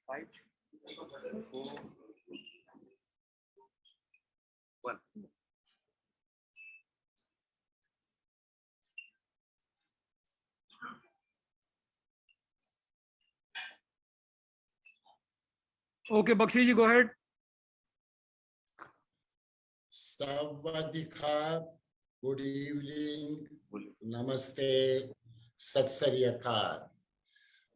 5, 4, 1. Okay, Bakshi ji, go ahead. Savadika, good evening, namaste, Sat Sri Akal.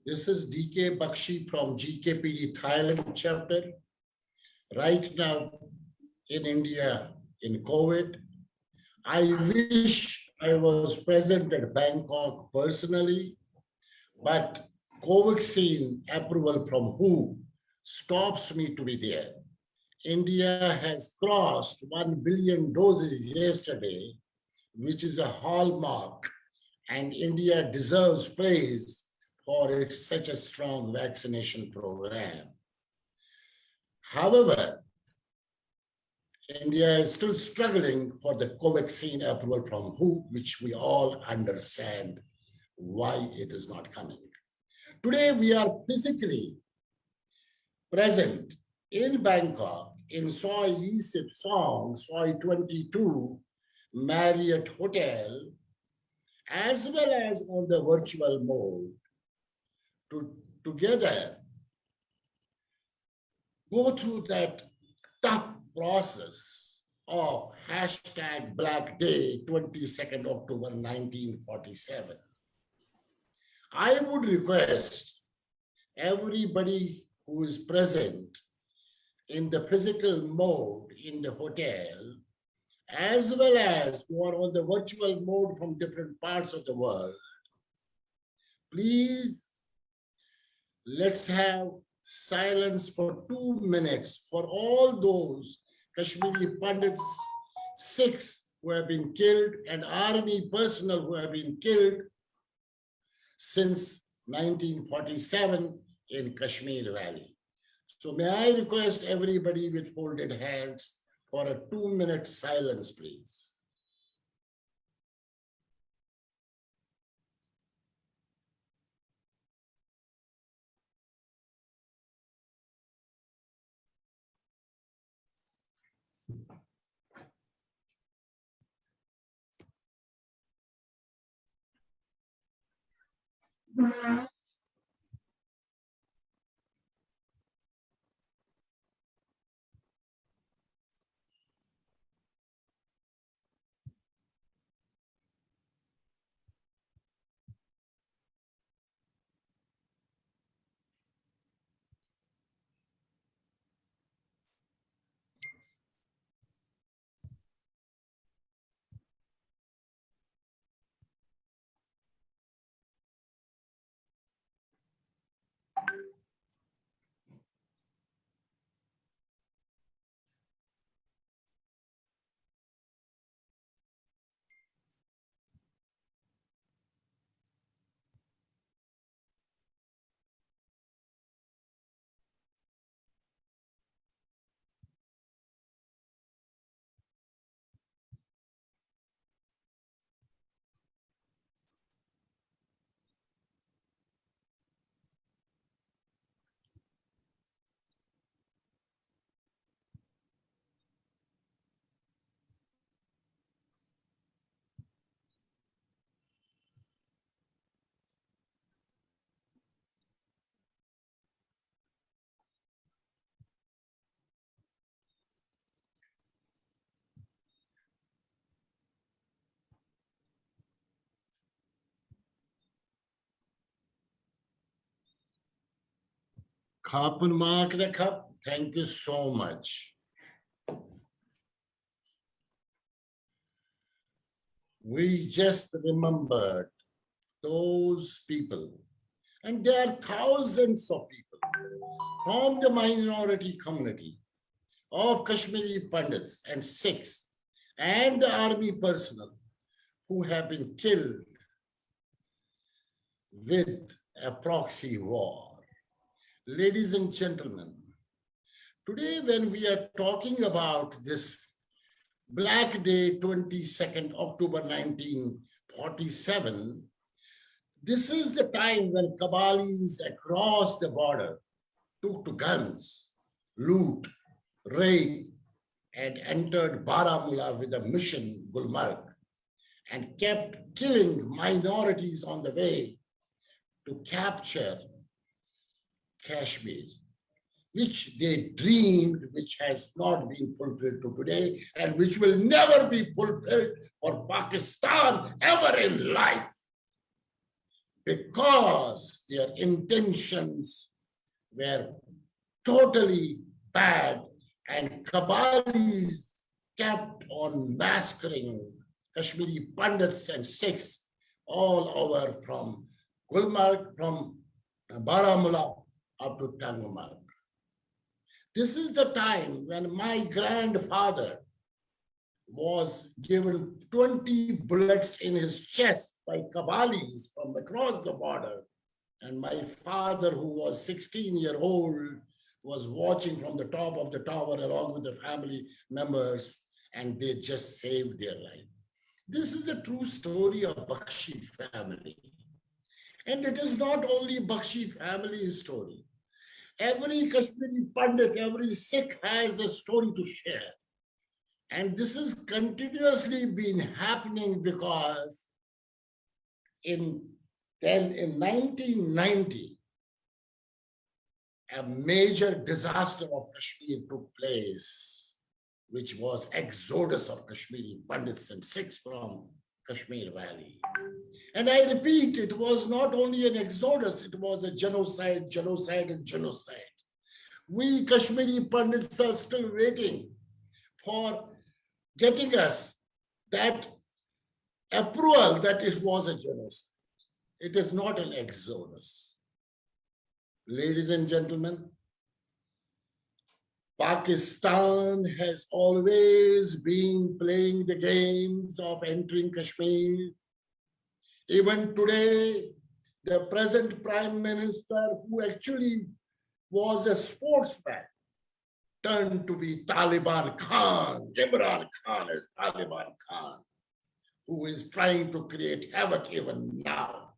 This is DK Bakshi from GKPD Thailand chapter. Right now in India, in COVID, I wish I was present at Bangkok personally, but Covaxin approval from WHO stops me to be there. India has crossed 1 billion doses yesterday, which is a hallmark, and India deserves praise for its such a strong vaccination program. However, India is still struggling for the Covaxin approval from WHO, which we all understand why it is not coming. Today, we are physically present in Bangkok, in Soi Yisip Song, Soi 22, Marriott Hotel, as well as on the virtual mode, to together go through that tough process of hashtag Black Day, 22nd October 1947. I would request everybody who is present in the physical mode in the hotel, as well as who are on the virtual mode from different parts of the world, please, let's have silence for 2 minutes for all those Kashmiri Pandits, Sikhs who have been killed, and army personnel who have been killed since 1947 in Kashmir Valley. So may I request everybody with folded hands for a 2-minute silence, please. Kapun Mark the Cup, thank you so much. We just remembered those people, and there are thousands of people from the minority community of Kashmiri Pandits and Sikhs and the army personnel who have been killed with a proxy war. Ladies and gentlemen, today when we are talking about this Black Day, 22nd October 1947, this is the time when Kabalis across the border took to guns, loot, raid, and entered Baramulla with a mission, Gulmarg, and kept killing minorities on the way to capture Kashmir, which they dreamed, which has not been fulfilled to today, and which will never be fulfilled for Pakistan ever in life, because their intentions were totally bad, and Kabalis kept on massacring Kashmiri Pandits and Sikhs all over from Gulmarg, from Baramulla up to Tangmarg. This is the time when my grandfather was given 20 bullets in his chest by Kabalis from across the border. And my father, who was 16-year-old, was watching from the top of the tower along with the family members, and they just saved their life. This is the true story of Bakshi family. And it is not only Bakshi family's story. Every Kashmiri Pandit, every Sikh has a story to share. And this has continuously been happening because in 1990, a major disaster of Kashmir took place, which was exodus of Kashmiri Pandits and Sikhs from Kashmir Valley. And I repeat, it was not only an exodus, it was a genocide, genocide, and genocide. We Kashmiri Pandits are still waiting for getting us that approval that it was a genocide. It is not an exodus. Ladies and gentlemen, Pakistan has always been playing the games of entering Kashmir. Even today, the present Prime Minister, who actually was a sportsman, turned to be Taliban Khan. Imran Khan is Taliban Khan, who is trying to create havoc even now.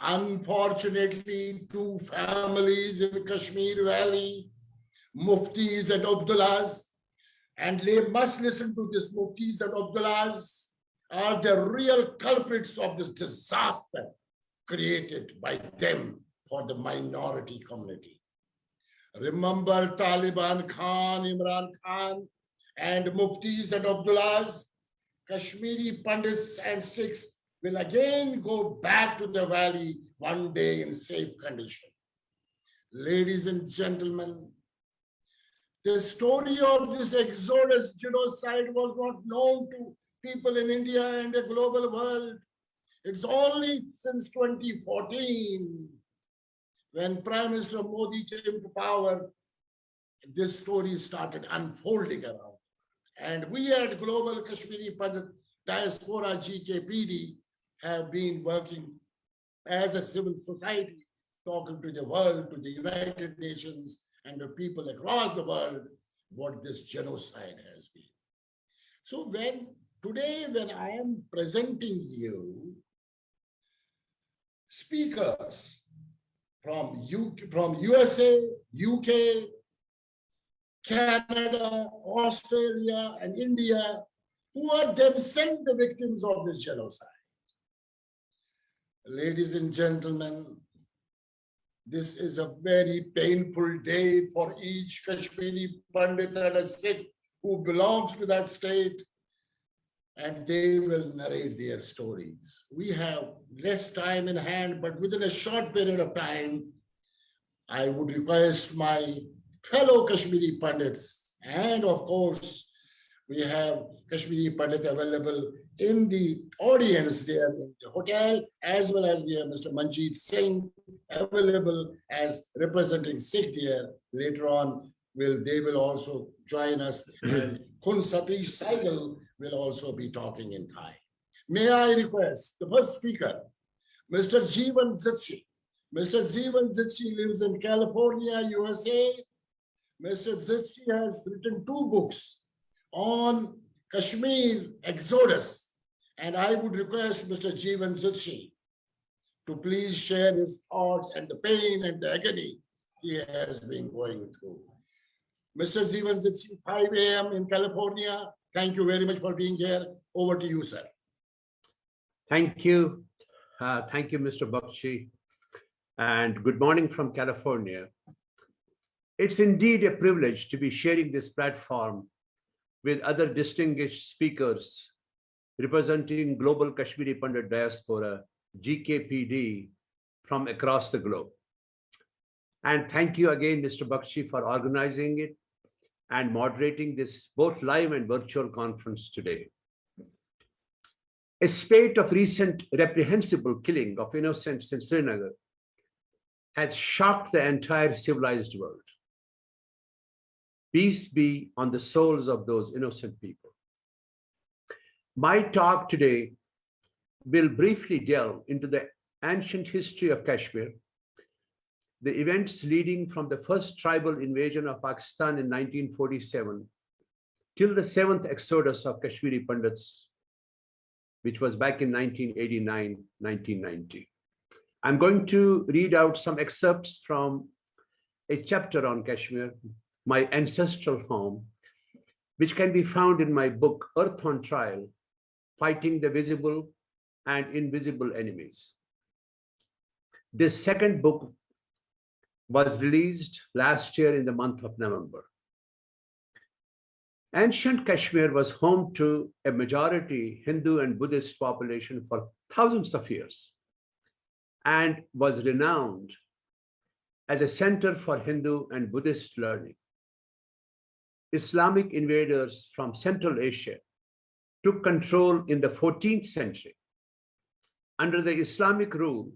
Unfortunately, two families in Kashmir Valley, Muftis and Abdullahs, and they must listen to this, Muftis and Abdullahs are the real culprits of this disaster created by them for the minority community. Remember Taliban Khan, Imran Khan, and Muftis and Abdullahs, Kashmiri Pandits and Sikhs will again go back to the valley one day in safe condition. Ladies and gentlemen, the story of this exodus genocide was not known to people in India and the global world. It's only since 2014, when Prime Minister Modi came to power, this story started unfolding around. And we at Global Kashmiri Pandit Diaspora GKPD have been working as a civil society, talking to the world, to the United Nations, and the people across the world, what this genocide has been. So today, when I am presenting you speakers from USA, UK, Canada, Australia, and India, who are themselves the victims of this genocide. Ladies and gentlemen, this is a very painful day for each Kashmiri Pandit and a Sikh who belongs to that state, and they will narrate their stories. We have less time in hand, but within a short period of time, I would request my fellow Kashmiri Pandits, and of course, we have Kashmiri Pandit available in the audience there in the hotel, as well as we have Mr. Manjeet Singh available as representing Sikh there. Later on, they will also join us, and Khun Satish Saigal will also be talking in Thai. May I request the first speaker, Mr. Jeevan Zitshi. Mr. Jeevan Zitshi lives in California, USA. Mr. Zitshi has written 2 books on Kashmir exodus, and I would request Mr. Jeevan Zitshi to please share his thoughts and the pain and the agony he has been going through. Mr. Zevans, it's 5 a.m. in California. Thank you very much for being here. Over to you, sir. Thank you. Thank you, Mr. Bakshi. And good morning from California. It's indeed a privilege to be sharing this platform with other distinguished speakers representing global Kashmiri Pandit diaspora, GKPD, from across the globe. And thank you again, Mr. Bakshi, for organizing it and moderating this both live and virtual conference today. A spate of recent reprehensible killing of innocents in Srinagar has shocked the entire civilized world. Peace be on the souls of those innocent people. My talk today will briefly delve into the ancient history of Kashmir, the events leading from the first tribal invasion of Pakistan in 1947 till the seventh exodus of Kashmiri Pandits, which was back in 1989-1990. I'm going to read out some excerpts from a chapter on Kashmir, my ancestral home, which can be found in my book, Earth on Trial, Fighting the Visible and Invisible Enemies. This second book was released last year in the month of November. Ancient Kashmir was home to a majority Hindu and Buddhist population for thousands of years and was renowned as a center for Hindu and Buddhist learning. Islamic invaders from Central Asia took control in the 14th century. Under the Islamic rule,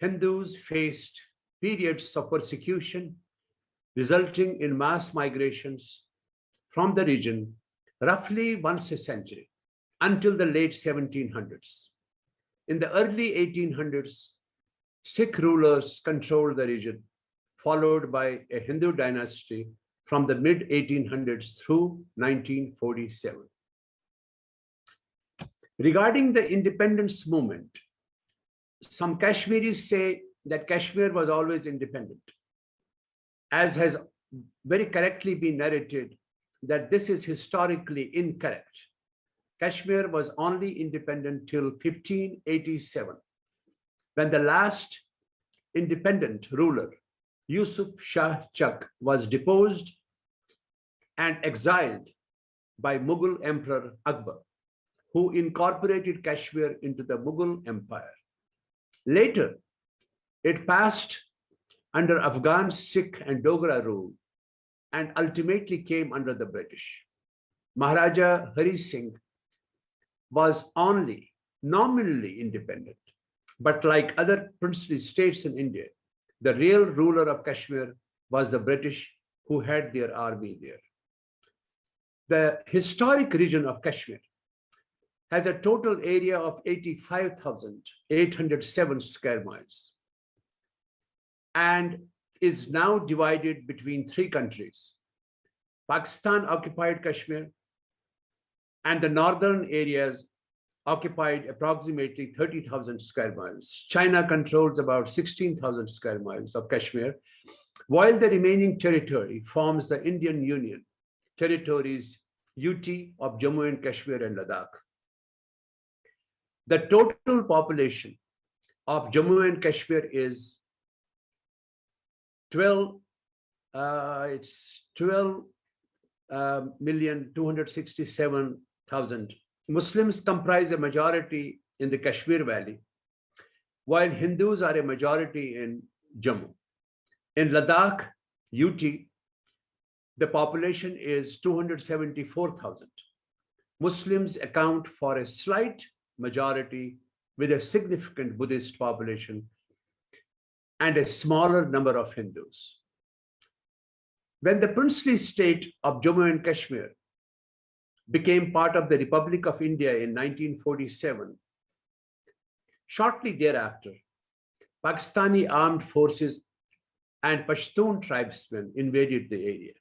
Hindus faced periods of persecution, resulting in mass migrations from the region roughly once a century until the late 1700s. In the early 1800s, Sikh rulers controlled the region, followed by a Hindu dynasty from the mid-1800s through 1947. Regarding the independence movement, some Kashmiris say that Kashmir was always independent, as has very correctly been narrated that this is historically incorrect. Kashmir was only independent till 1587, when the last independent ruler, Yusuf Shah Chak, was deposed and exiled by Mughal Emperor Akbar, who incorporated Kashmir into the Mughal Empire. Later, it passed under Afghan, Sikh, and Dogra rule, and ultimately came under the British. Maharaja Hari Singh was only nominally independent, but like other princely states in India, the real ruler of Kashmir was the British, who had their army there. The historic region of Kashmir has a total area of 85,807 square miles and is now divided between three countries: Pakistan occupied Kashmir, and the northern areas occupied approximately 30,000 square miles. China controls about 16,000 square miles of Kashmir, while the remaining territory forms the Indian Union territories UT of Jammu and Kashmir and Ladakh. The total population of Jammu and Kashmir is 12,267,000. Muslims comprise a majority in the Kashmir Valley, while Hindus are a majority in Jammu. In Ladakh, UT, the population is 274,000. Muslims account for a slight majority with a significant Buddhist population and a smaller number of Hindus. When the princely state of Jammu and Kashmir became part of the Republic of India in 1947, shortly thereafter, Pakistani armed forces and Pashtun tribesmen invaded the area,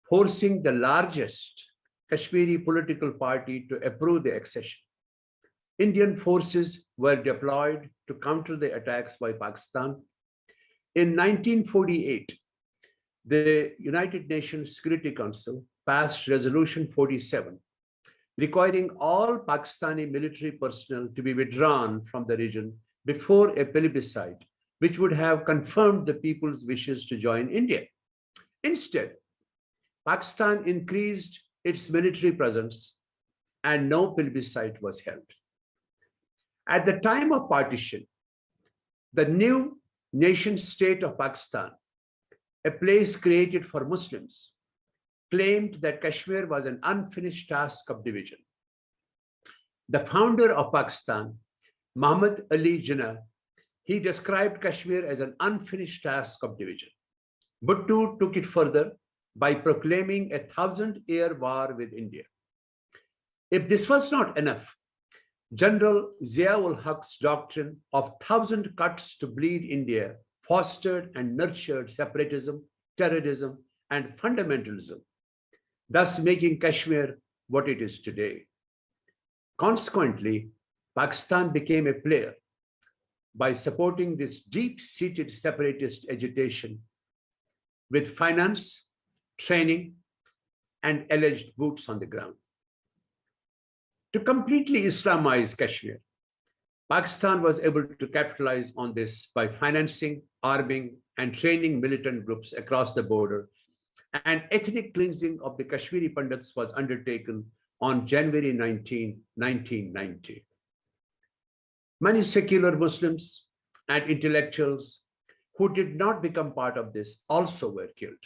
forcing the largest Kashmiri political party to approve the accession. Indian forces were deployed to counter the attacks by Pakistan, In 1948, the United Nations Security Council passed Resolution 47, requiring all Pakistani military personnel to be withdrawn from the region before a plebiscite, which would have confirmed the people's wishes to join India. Instead, Pakistan increased its military presence and no plebiscite was held. At the time of partition, the new nation state of Pakistan, a place created for Muslims, claimed that Kashmir was an unfinished task of division. The founder of Pakistan, Muhammad Ali Jinnah, he described Kashmir as an unfinished task of division. Bhutto took it further by proclaiming a 1,000-year war with India. If this was not enough, General Zia-ul-Haq's doctrine of 1,000 cuts to bleed India fostered and nurtured separatism, terrorism, and fundamentalism, thus making Kashmir what it is today. Consequently, Pakistan became a player by supporting this deep-seated separatist agitation with finance, training, and alleged boots on the ground. To completely Islamize Kashmir, Pakistan was able to capitalize on this by financing, arming, and training militant groups across the border, and ethnic cleansing of the Kashmiri Pandits was undertaken on January 19, 1990. Many secular Muslims and intellectuals who did not become part of this also were killed.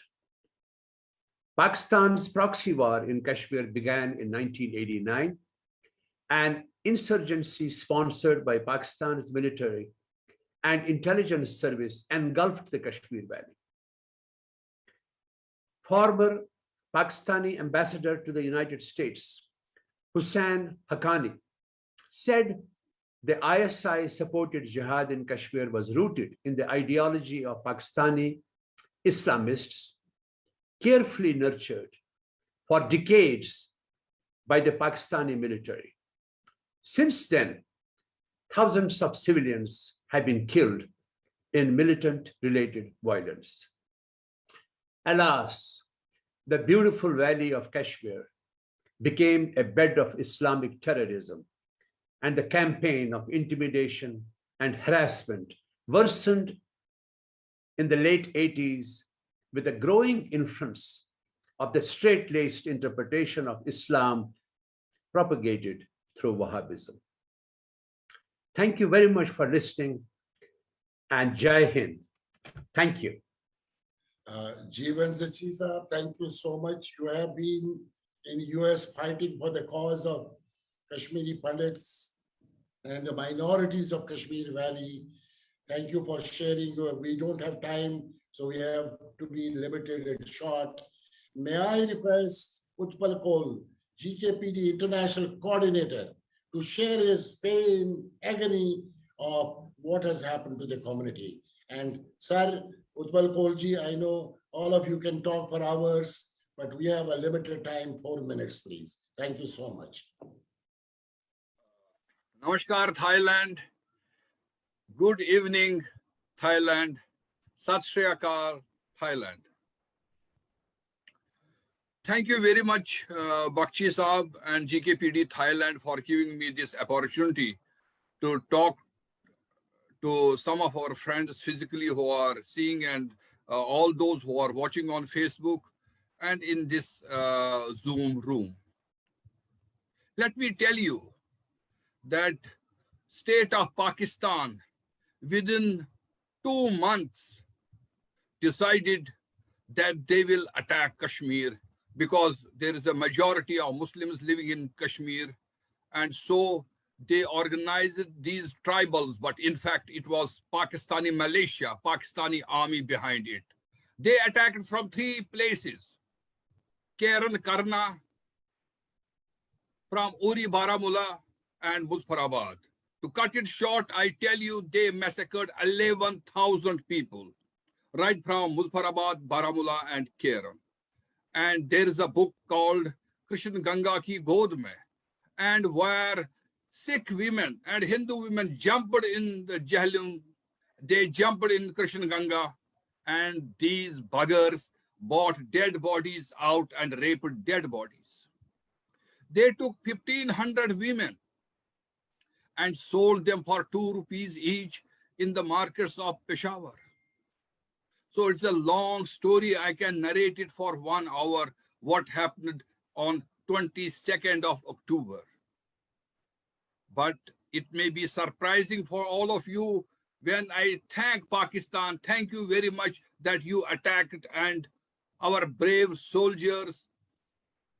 Pakistan's proxy war in Kashmir began in 1989. An insurgency sponsored by Pakistan's military and intelligence service engulfed the Kashmir Valley. Former Pakistani ambassador to the United States, Hussain Haqqani, said the ISI-supported jihad in Kashmir was rooted in the ideology of Pakistani Islamists, carefully nurtured for decades by the Pakistani military. Since then, thousands of civilians have been killed in militant-related violence. Alas, the beautiful valley of Kashmir became a bed of Islamic terrorism, and the campaign of intimidation and harassment worsened in the late 80s with a growing influence of the straight-laced interpretation of Islam propagated through Wahhabism. Thank you very much for listening, and Jai Hind. Thank you. Jeevan Zachi Sahab, thank you so much. You have been in US fighting for the cause of Kashmiri Pandits and the minorities of Kashmir Valley. Thank you for sharing. We don't have time, so we have to be limited and short. May I request Utpal Kol, GKPD International Coordinator, to share his pain, agony of what has happened to the community. And Sir Utpal Kolji, I know all of you can talk for hours, but we have a limited time, 4 minutes, please. Thank you so much. Namaskar, Thailand. Good evening, Thailand. Sat Shri Akal, Thailand. Thank you very much, Bakshi Saab and GKPD Thailand, for giving me this opportunity to talk to some of our friends physically who are seeing, and all those who are watching on Facebook and in this Zoom room. Let me tell you that state of Pakistan within 2 months decided that they will attack Kashmir, because there is a majority of Muslims living in Kashmir. And so they organized these tribals, but in fact, it was Pakistani militia, Pakistani army behind it. They attacked from 3 places: Kiran, Karna, from Uri, Baramulla, and Muzaffarabad. To cut it short, I tell you, they massacred 11,000 people, right from Muzaffarabad, Baramulla, and Kiran. And there is a book called Krishna Ganga Ki God Mein, and where Sikh women and Hindu women jumped in the Jahannam, they jumped in Krishna Ganga, and these buggers bought dead bodies out and raped dead bodies. They took 1,500 women and sold them for 2 rupees each in the markets of Peshawar. So it's a long story. I can narrate it for 1 hour, what happened on 22nd of October. But it may be surprising for all of you when I thank Pakistan. Thank you very much that you attacked, and our brave soldiers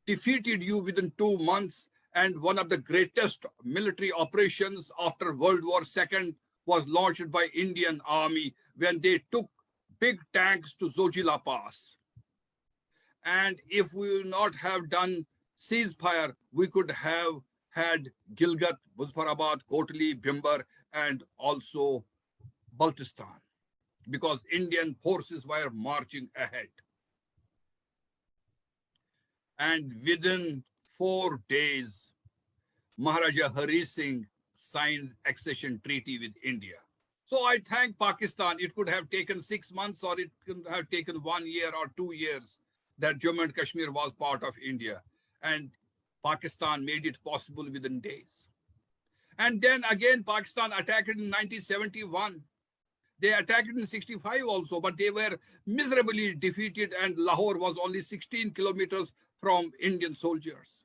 defeated you within 2 months. And one of the greatest military operations after World War II was launched by Indian Army when they took big tanks to Zojila Pass. And if we would not have done ceasefire, we could have had Gilgit, Muzaffarabad, Kotli, Bhimber, and also Baltistan, because Indian forces were marching ahead. And within 4 days, Maharaja Hari Singh signed accession treaty with India. So I thank Pakistan. It could have taken 6 months, or it could have taken 1 year or 2 years that Jammu and Kashmir was part of India. And Pakistan made it possible within days. And then again, Pakistan attacked in 1971. They attacked in 65 also, but they were miserably defeated, and Lahore was only 16 kilometers from Indian soldiers.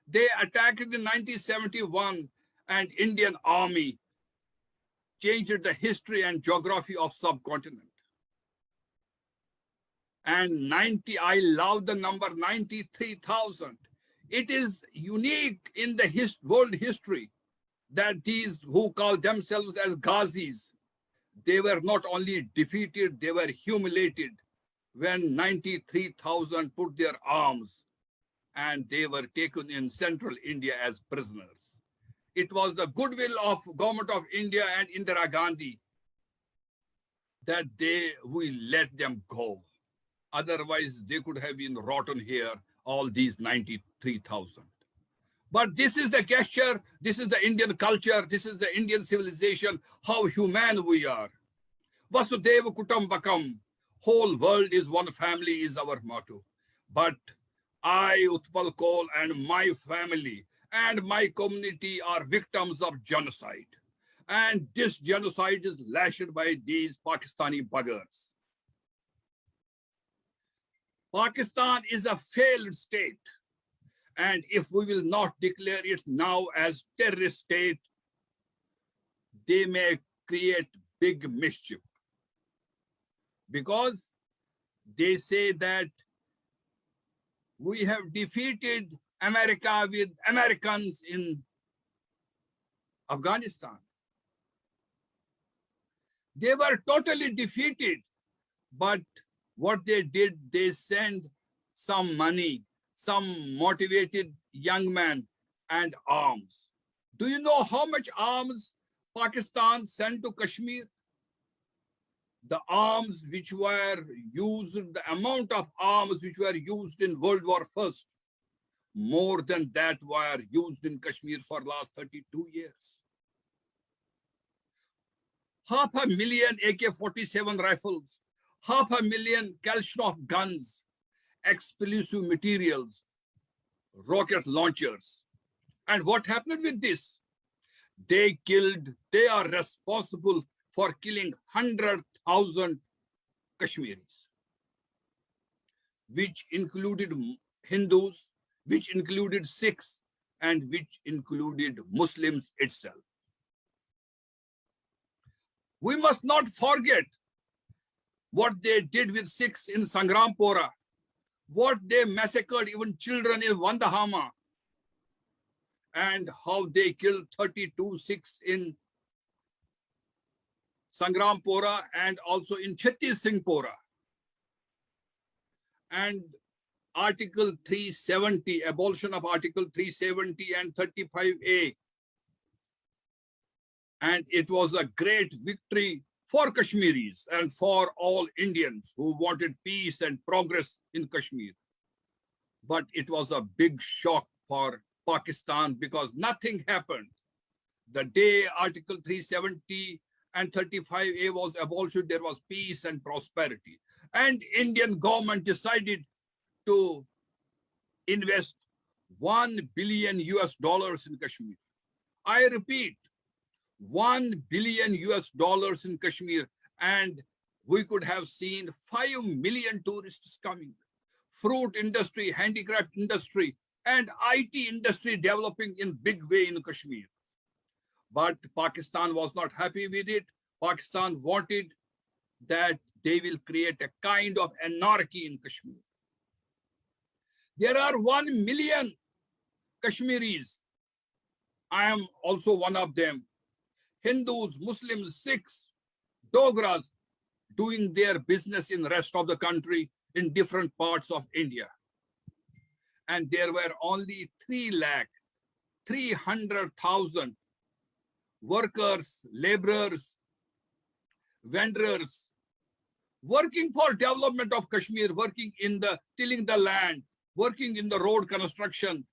They attacked in 1971, and Indian army changed the history and geography of subcontinent. And I love the number 93,000. It is unique in the world history that these who call themselves as Ghazis, they were not only defeated, they were humiliated when 93,000 put their arms and they were taken in central India as prisoners. It was the goodwill of government of India and Indira Gandhi that we let them go. Otherwise, they could have been rotten here, all these 93,000. But this is the gesture, this is the Indian culture, this is the Indian civilization, how humane we are. Vasudeva Kutumbakam, whole world is one family is our motto. But I, Utpal Kaul, and my family and my community are victims of genocide. And this genocide is lashed by these Pakistani buggers. Pakistan is a failed state. And if we will not declare it now as terrorist state, they may create big mischief. Because they say that we have defeated America with Americans in Afghanistan. They were totally defeated, but what they did, they sent some money, some motivated young men, and arms. Do you know how much arms Pakistan sent to Kashmir? The arms which were used, the amount of arms which were used in World War I, more than that were used in Kashmir for last 32 years. 500,000 AK-47 rifles, 500,000 Kalashnikov guns, explosive materials, rocket launchers. And what happened with this? They are responsible for killing 100,000 Kashmiris, which included Hindus, which included Sikhs, and which included Muslims itself. We must not forget what they did with Sikhs in Sangrampura, what they massacred even children in Vandahama, and how they killed 32 Sikhs in Sangrampura and also in Chhattis Singhpura. And Article 370, abolition of Article 370 and 35A. And it was a great victory for Kashmiris and for all Indians who wanted peace and progress in Kashmir. But it was a big shock for Pakistan because nothing happened. The day Article 370 and 35A was abolished, there was peace and prosperity. And Indian government decided to invest $1 billion in Kashmir. I repeat, $1 billion in Kashmir, and we could have seen 5 million tourists coming. Fruit industry, handicraft industry, and IT industry developing in big way in Kashmir. But Pakistan was not happy with it. Pakistan wanted that they will create a kind of anarchy in Kashmir. There are 1 million Kashmiris. I am also one of them. Hindus, Muslims, Sikhs, Dogras doing their business in the rest of the country in different parts of India. And there were only 300,000 workers, laborers, vendors, working for development of Kashmir, working in the tilling the land, working in the road construction,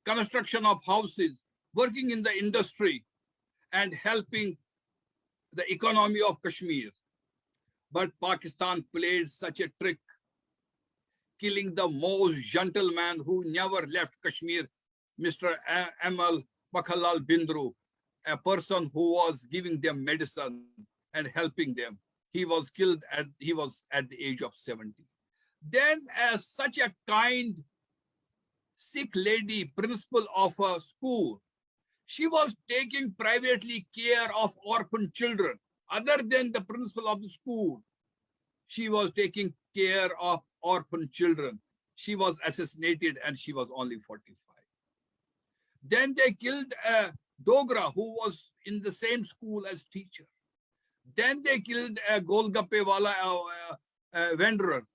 construction of houses, working in the industry, and helping the economy of Kashmir. But Pakistan played such a trick, killing the most gentleman who never left Kashmir, Mr. Amal Bakhalal Bindru, a person who was giving them medicine and helping them. He was killed at the age of 70. Then such a kind Sikh lady, principal of a school, she was taking privately care of orphan children. Other than the principal of the school, she was taking care of orphan children. She was assassinated and she was only 45. Then they killed a Dogra who was in the same school as teacher. Then they killed a Golgappe wala vendor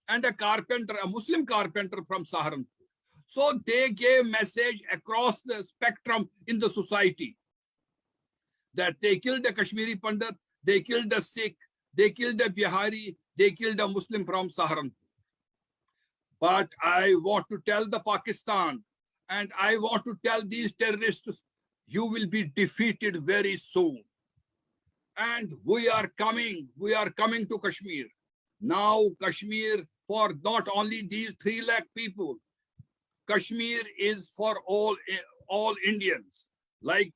and a carpenter, a Muslim carpenter from Saharanpur. So they gave message across the spectrum in the society that they killed a Kashmiri Pandit, they killed a Sikh, they killed a Bihari, they killed a Muslim from Saharanpur. But I want to tell the Pakistan, and I want to tell these terrorists, you will be defeated very soon. And we are coming to Kashmir. Now Kashmir, for not only these 3 lakh people, Kashmir is for all Indians. Like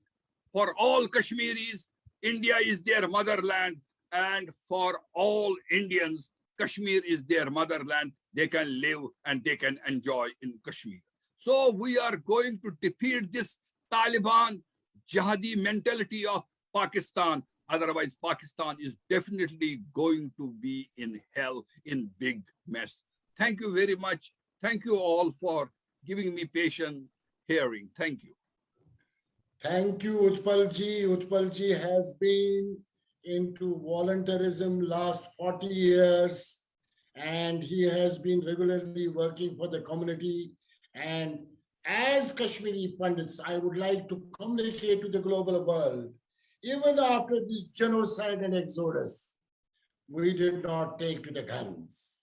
for all Kashmiris, India is their motherland, and for all Indians, Kashmir is their motherland. They can live and they can enjoy in Kashmir. So we are going to defeat this Taliban jihadi mentality of Pakistan. Otherwise, Pakistan is definitely going to be in hell, in big mess. Thank you very much. Thank you all for giving me patient hearing. Thank you. Thank you, Utpalji. Utpalji has been into volunteerism last 40 years, and he has been regularly working for the community. And as Kashmiri Pandits, I would like to communicate to the global world, even after this genocide and exodus, we did not take to the guns.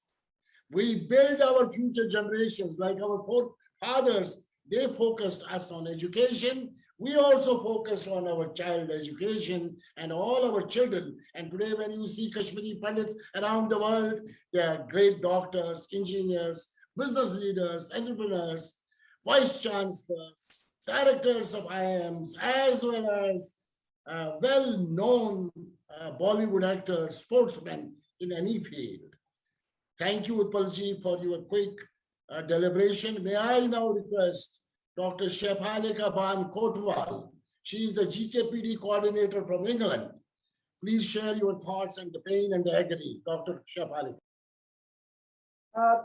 We built our future generations like our forefathers. They focused us on education. We also focused on our child education and all our children. And today, when you see Kashmiri Pandits around the world, they are great doctors, engineers, business leaders, entrepreneurs, vice chancellors, directors of IIMs, as well as well-known Bollywood actors, sportsmen in any field. Thank you, Utpalji, for your quick deliberation. May I now request Dr. Shephalika Bhatt Kotwal. She is the GKPD coordinator from England. Please share your thoughts and the pain and the agony. Dr. Shephalika.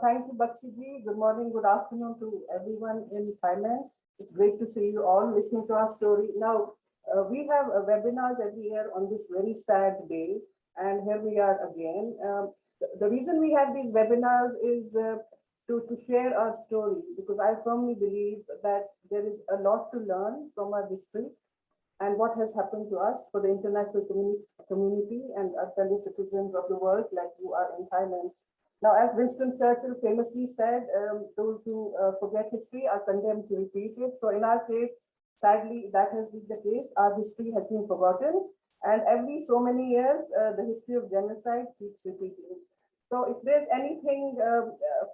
Thank you, Bakshi. Good morning, good afternoon to everyone in Thailand. It's great to see you all listening to our story. Now, we have webinars every year on this very sad day, and here we are again. The reason we have these webinars is to share our story, because I firmly believe that there is a lot to learn from our history and what has happened to us for the international community and our fellow citizens of the world like you are in Thailand. Now, as Winston Churchill famously said, those who forget history are condemned to repeat it. So in our case, sadly, that has been the case. Our history has been forgotten. And every so many years, the history of genocide keeps repeating. So if there's anything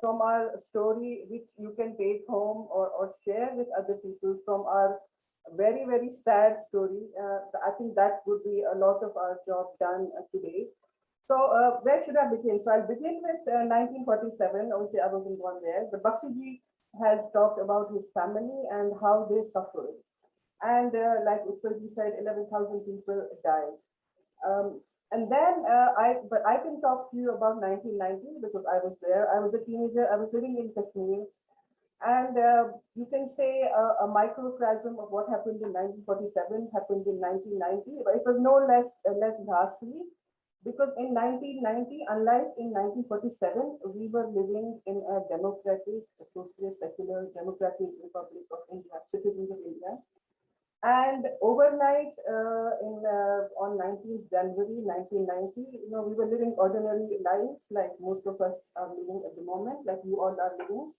from our story which you can take home or share with other people from our very, very sad story, I think that would be a lot of our job done today. So where should I begin? So I'll begin with 1947. Obviously, I wasn't born there. But Bakshiji has talked about his family and how they suffered. And like Utkarji said, 11,000 people died. And then but I can talk to you about 1990 because I was there. I was a teenager. I was living in Kashmir. And you can say a microcosm of what happened in 1947 happened in 1990, but it was no less ghastly because in 1990, unlike in 1947, we were living in a democratic, socialist, secular, democratic Republic of India, citizens of India. And overnight, on 19th January 1990, we were living ordinary lives like most of us are living at the moment, like you all are living,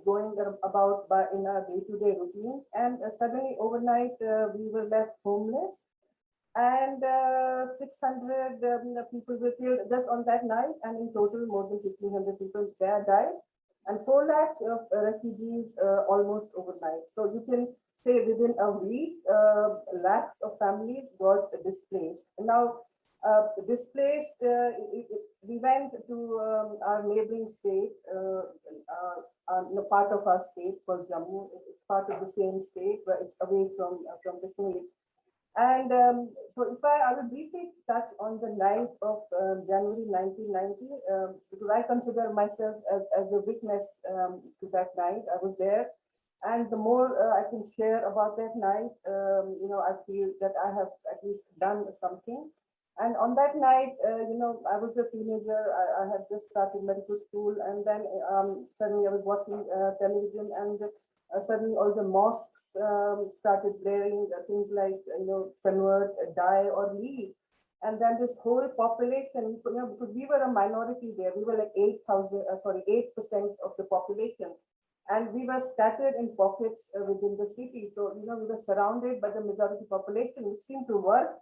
going about in our day-to-day routines. And suddenly, overnight, we were left homeless, and 600 people were killed just on that night, and in total, more than 1,500 people there died, and 4 lakh of refugees almost overnight. So you can say within a week, lakhs of families got displaced. Now, displaced, we went to our neighboring state, part of our state called Jammu. It's part of the same state, but it's away from Kashmir. And so if I will briefly touch on the night of January 1990, because I consider myself as a witness to that night. I was there. And the more I can share about that night, I feel that I have at least done something. And on that night, I was a teenager. I had just started medical school, and then suddenly I was watching television, and suddenly all the mosques started blaring things like, convert, die, or leave. And then this whole population, because we were a minority there, we were like 8% of the population. And we were scattered in pockets within the city. So, we were surrounded by the majority population, which seemed to work,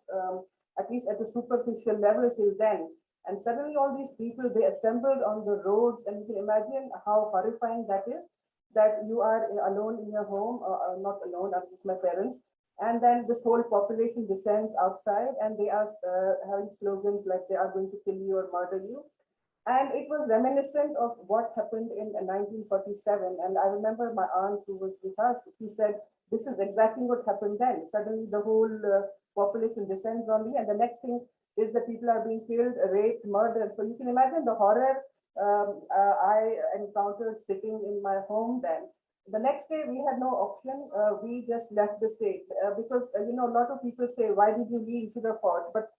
at least at a superficial level till then. And suddenly all these people, they assembled on the roads, and you can imagine how horrifying that is, that you are alone in your home, not alone, I'm with my parents. And then this whole population descends outside, and they are having slogans like they are going to kill you or murder you. And it was reminiscent of what happened in 1947. And I remember my aunt who was with us, she said, this is exactly what happened then. Suddenly the whole population descends on me, and the next thing is that people are being killed, raped, murdered. So you can imagine the horror I encountered sitting in my home then. The next day we had no option. We just left the state because, a lot of people say, why did you leave? You should have fought. But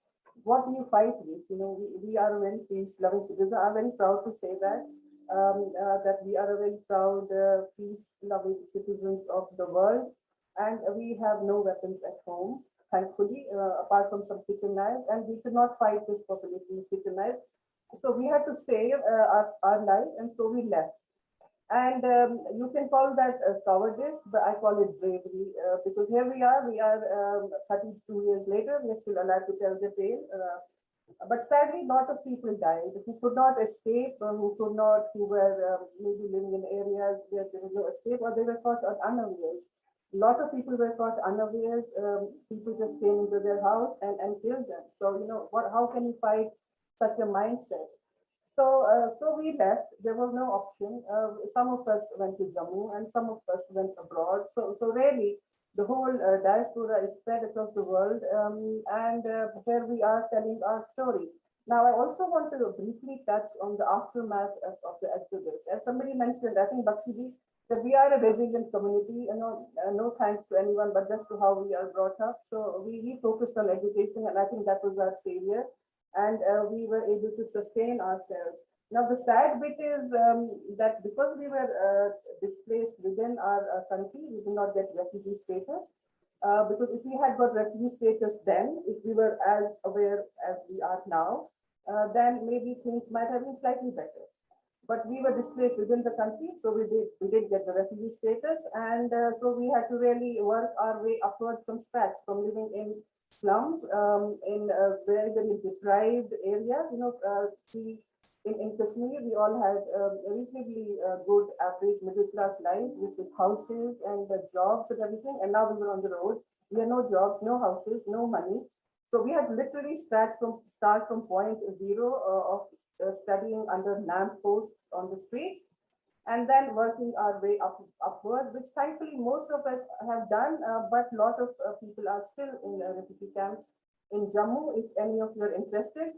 what do you fight with? We are a very peace-loving citizen. I'm very proud to say that, that we are a very proud, peace-loving citizens of the world. And we have no weapons at home, thankfully, apart from some kitchen knives. And we could not fight this population with kitchen knives. So we had to save our life, and so we left. And you can call that cowardice, but I call it bravery because here we are 32 years later, we're still alive to tell the tale. But sadly, a lot of people died who could not escape, who were maybe living in areas where there was no escape, or they were caught unawares. A lot of people were caught unawares. People just came into their house and killed them. So, how can you fight such a mindset? So we left. There was no option. Some of us went to Jammu, and some of us went abroad. So really, the whole diaspora is spread across the world, and here we are telling our story. Now, I also want to briefly touch on the aftermath of the exodus. As somebody mentioned, I think Bakshiji, that we are a resilient community. No thanks to anyone, but just to how we are brought up. So we focused on education, and I think that was our savior. And we were able to sustain ourselves. Now, the sad bit is that because we were displaced within our country, we did not get refugee status. Because if we had got refugee status then, if we were as aware as we are now, then maybe things might have been slightly better. But we were displaced within the country, so we did get the refugee status, and so we had to really work our way upwards from scratch, from living in slums in very, very deprived areas. In Kashmir, we all had reasonably good average middle class lives with houses and jobs and everything. And now we were on the road. We had no jobs, no houses, no money. So we had literally start from point zero of studying under lamp posts on the streets, and then working our way upward, which thankfully most of us have done, but a lot of people are still in refugee camps in Jammu. If any of you are interested,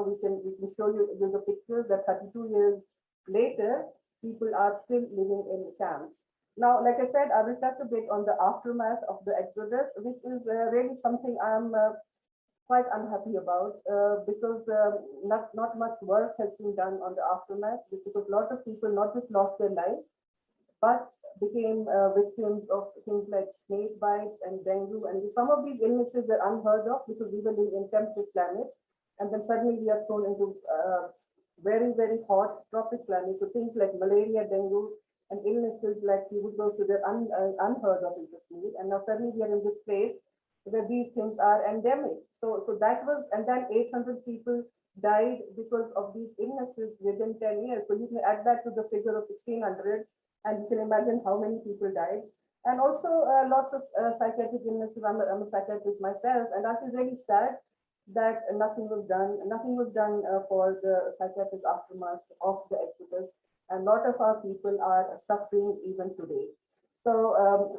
we can show you the pictures that 32 years later, people are still living in camps. Now, like I said, I will touch a bit on the aftermath of the exodus, which is really something I'm quite unhappy about because not much work has been done on the aftermath, because a lot of people not just lost their lives, but became victims of things like snake bites and dengue. And some of these illnesses were unheard of because we were living in temperate climates. And then suddenly we are thrown into very, very hot tropic climates. So things like malaria, dengue, and illnesses like tuberculosis were unheard of in Kashmir. And now suddenly we are in this place where these things are endemic. So that was, and then 800 people died because of these illnesses within 10 years. So you can add that to the figure of 1600, and you can imagine how many people died. And also lots of psychiatric illnesses. I'm a psychiatrist myself, and I feel really sad that nothing was done. Nothing was done for the psychiatric aftermath of the exodus. And a lot of our people are suffering even today. So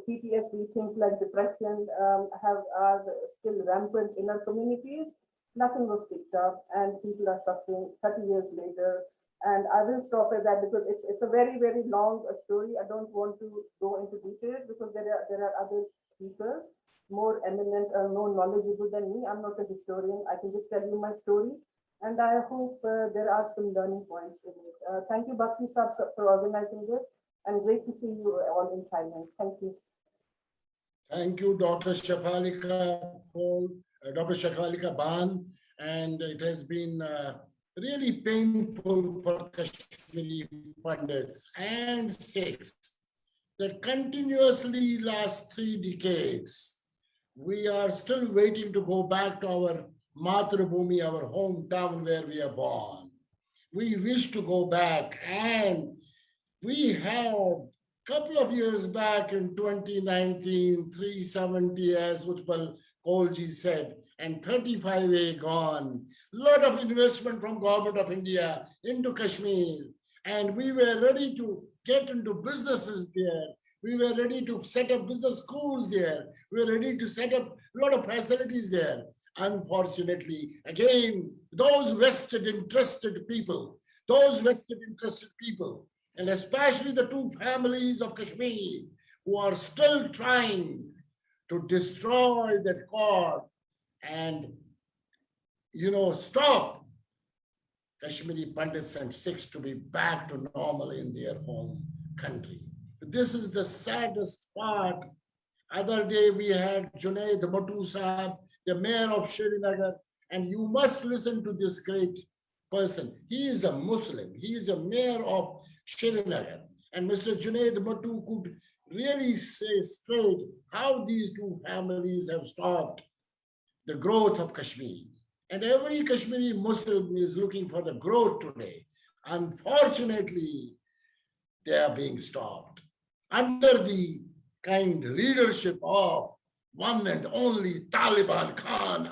PTSD, things like depression are still rampant in our communities. Nothing was picked up, and people are suffering 30 years later. And I will stop at that because it's a very, very long story. I don't want to go into details because there are other speakers more eminent or more knowledgeable than me. I'm not a historian. I can just tell you my story, and I hope there are some learning points in it. Thank you, Bakshi Sahab, for organizing this, and great to see you all in Thailand. Thank you. Thank you, Dr. Shafalika Ban. And it has been really painful for Kashmiri pundits and Sikhs that continuously last 3 decades, we are still waiting to go back to our Matrabhumi, our hometown where we are born. We wish to go back, and we have a couple of years back in 2019, 370, as Utpal Kolji said, and 35A gone. Lot of investment from Government of India into Kashmir, and we were ready to get into businesses there. We were ready to set up business schools there. We were ready to set up a lot of facilities there. Unfortunately, again, those vested interested people, and especially the 2 families of Kashmir who are still trying to destroy that cord and, stop Kashmiri Pandits and Sikhs to be back to normal in their home country. This is the saddest part. Other day we had Junaid Matu Sahab, the mayor of Srinagar, and you must listen to this great person. He is a Muslim. He is a mayor of Srinagar. And Mr. Junaid Matu could really say straight how these 2 families have stopped the growth of Kashmir. And every Kashmiri Muslim is looking for the growth today. Unfortunately, they are being stopped under the kind leadership of one and only Taliban Khan,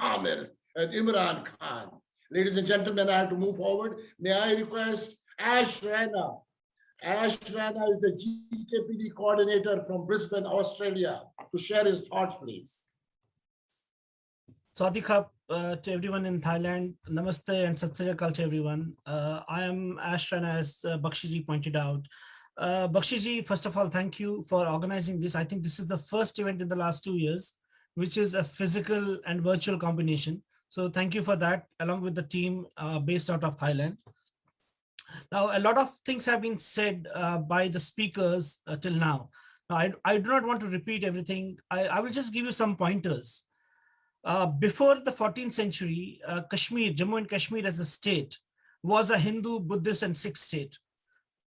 Imran Khan. Ladies and gentlemen, I have to move forward. May I request Ash Rana. Ash Rana is the GKPD coordinator from Brisbane, Australia, to share his thoughts, please. Swadika to everyone in Thailand. Namaste and Sat Sri Akal to everyone. I am Ash Rana, as Bakshiji pointed out. Bakshiji, first of all, thank you for organizing this. I think this is the first event in the last 2 years, which is a physical and virtual combination. So thank you for that, along with the team based out of Thailand. Now, a lot of things have been said by the speakers till now. Now, I do not want to repeat everything. I will just give you some pointers. Before the 14th century, Kashmir, Jammu and Kashmir as a state was a Hindu, Buddhist and Sikh state.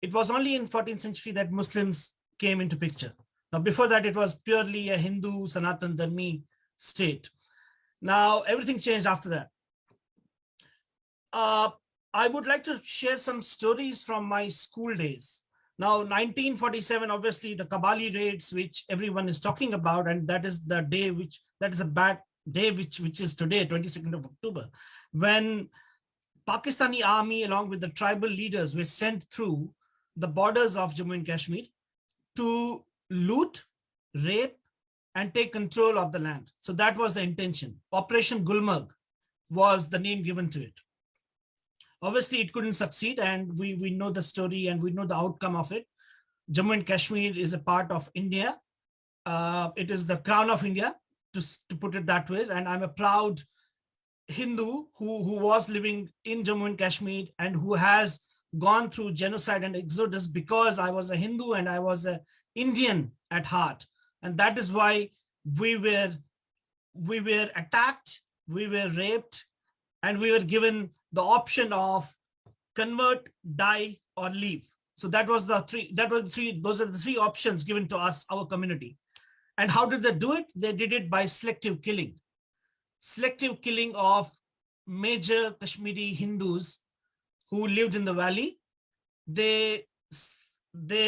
It was only in 14th century that Muslims came into picture. Now, before that, it was purely a Hindu, Sanatan Dharmi state. Now, everything changed after that. I would like to share some stories from my school days. Now, 1947, obviously, the Kabali raids, which everyone is talking about, and that is the day that is a bad day, which is today, 22nd of October, when Pakistani army, along with the tribal leaders, were sent through the borders of Jammu and Kashmir to loot, rape, and take control of the land. So that was the intention. Operation Gulmarg was the name given to it. Obviously, it couldn't succeed, and we know the story and we know the outcome of it. Jammu and Kashmir is a part of India. It is the crown of India, to put it that way. And I'm a proud Hindu who was living in Jammu and Kashmir and who has gone through genocide and exodus because I was a Hindu and I was an Indian at heart. And that is why we were attacked, we were raped, and we were given the option of convert, die, or leave. So those are the three options given to us, our community. And how did they do it? They did it by selective killing. Selective killing of major Kashmiri Hindus who lived in the valley. They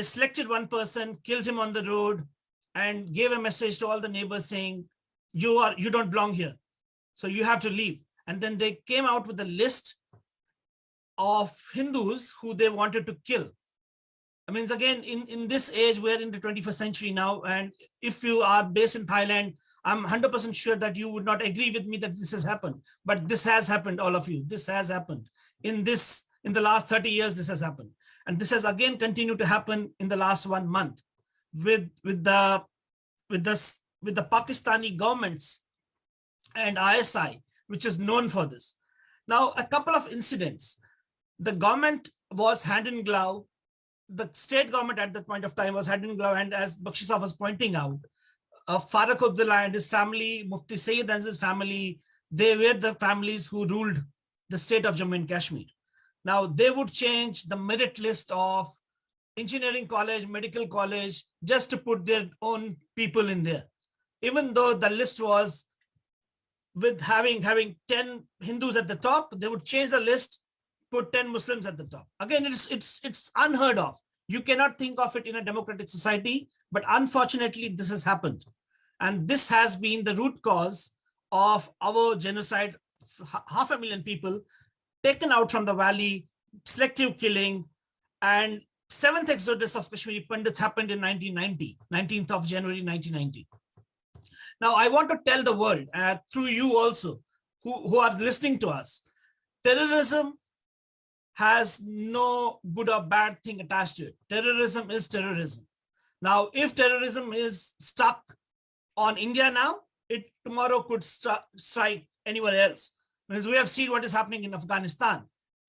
selected one person, killed him on the road, and gave a message to all the neighbors saying, you don't belong here, so you have to leave. And then they came out with a list of Hindus who they wanted to kill. I mean, again, in this age, we're in the 21st century now. And if you are based in Thailand, I'm 100% sure that you would not agree with me that this has happened. But this has happened, all of you. This has happened. In the last 30 years, this has happened. And this has again continued to happen in the last 1 month with the Pakistani governments and ISI, which is known for this. Now, a couple of incidents. The government was hand in glove. The state government at that point of time was hand in glove. And as Bakshi Saab was pointing out, Farooq Abdullah and his family, Mufti Sayyid and his family, they were the families who ruled the state of Jammu and Kashmir. Now, they would change the merit list of engineering college, medical college, just to put their own people in there. Even though the list was with having 10 Hindus at the top, they would change the list, put 10 Muslims at the top. Again, it's unheard of. You cannot think of it in a democratic society, but unfortunately, this has happened. And this has been the root cause of our genocide. 500,000 people taken out from the valley, selective killing, and 7th exodus of Kashmiri Pandits happened in 1990, 19th of January, 1990. Now, I want to tell the world, through you also, who are listening to us, terrorism has no good or bad thing attached to it. Terrorism is terrorism. Now, if terrorism is stuck on India now, it tomorrow could strike anywhere else. Because we have seen what is happening in Afghanistan.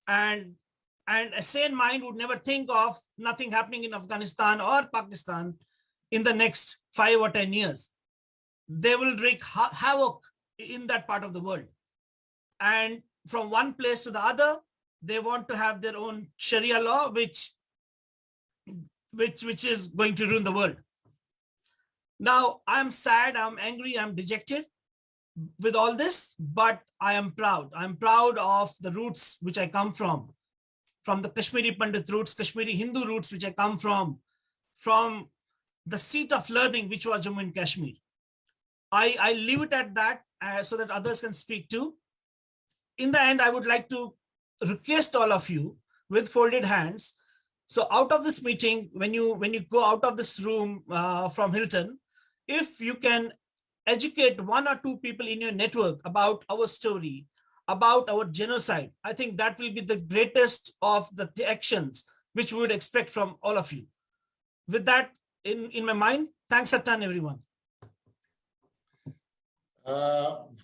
And a sane mind would never think of nothing happening in Afghanistan or Pakistan in the next 5 or 10 years. They will wreak havoc in that part of the world. And from one place to the other, they want to have their own Sharia law, which is going to ruin the world. Now, I'm sad, I'm angry, I'm dejected with all this, but I am proud. I'm proud of the roots which I come from the Kashmiri Pandit roots, Kashmiri Hindu roots, which I come from the seat of learning, which was Jammu and Kashmir. I leave it at that so that others can speak too. In the end, I would like to request all of you with folded hands. So out of this meeting, when you go out of this room from Hilton, if you can educate 1 or 2 people in your network about our story, about our genocide, I think that will be the greatest of the actions which we would expect from all of you. With that in my mind, thanks a ton, everyone.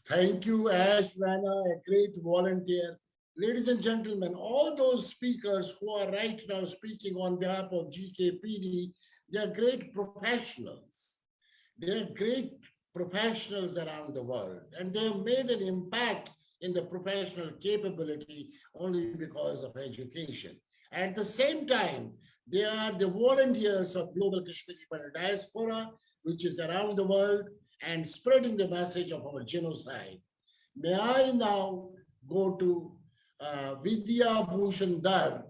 Thank you, Ash Rana, a great volunteer. Ladies and gentlemen, all those speakers who are right now speaking on behalf of GKPD, they are great professionals. They are great professionals around the world, and they have made an impact in the professional capability only because of education. At the same time, they are the volunteers of Global Kashmiri Pandit Diaspora, which is around the world and spreading the message of our genocide. May I now go to Vidya Bhushan Dar,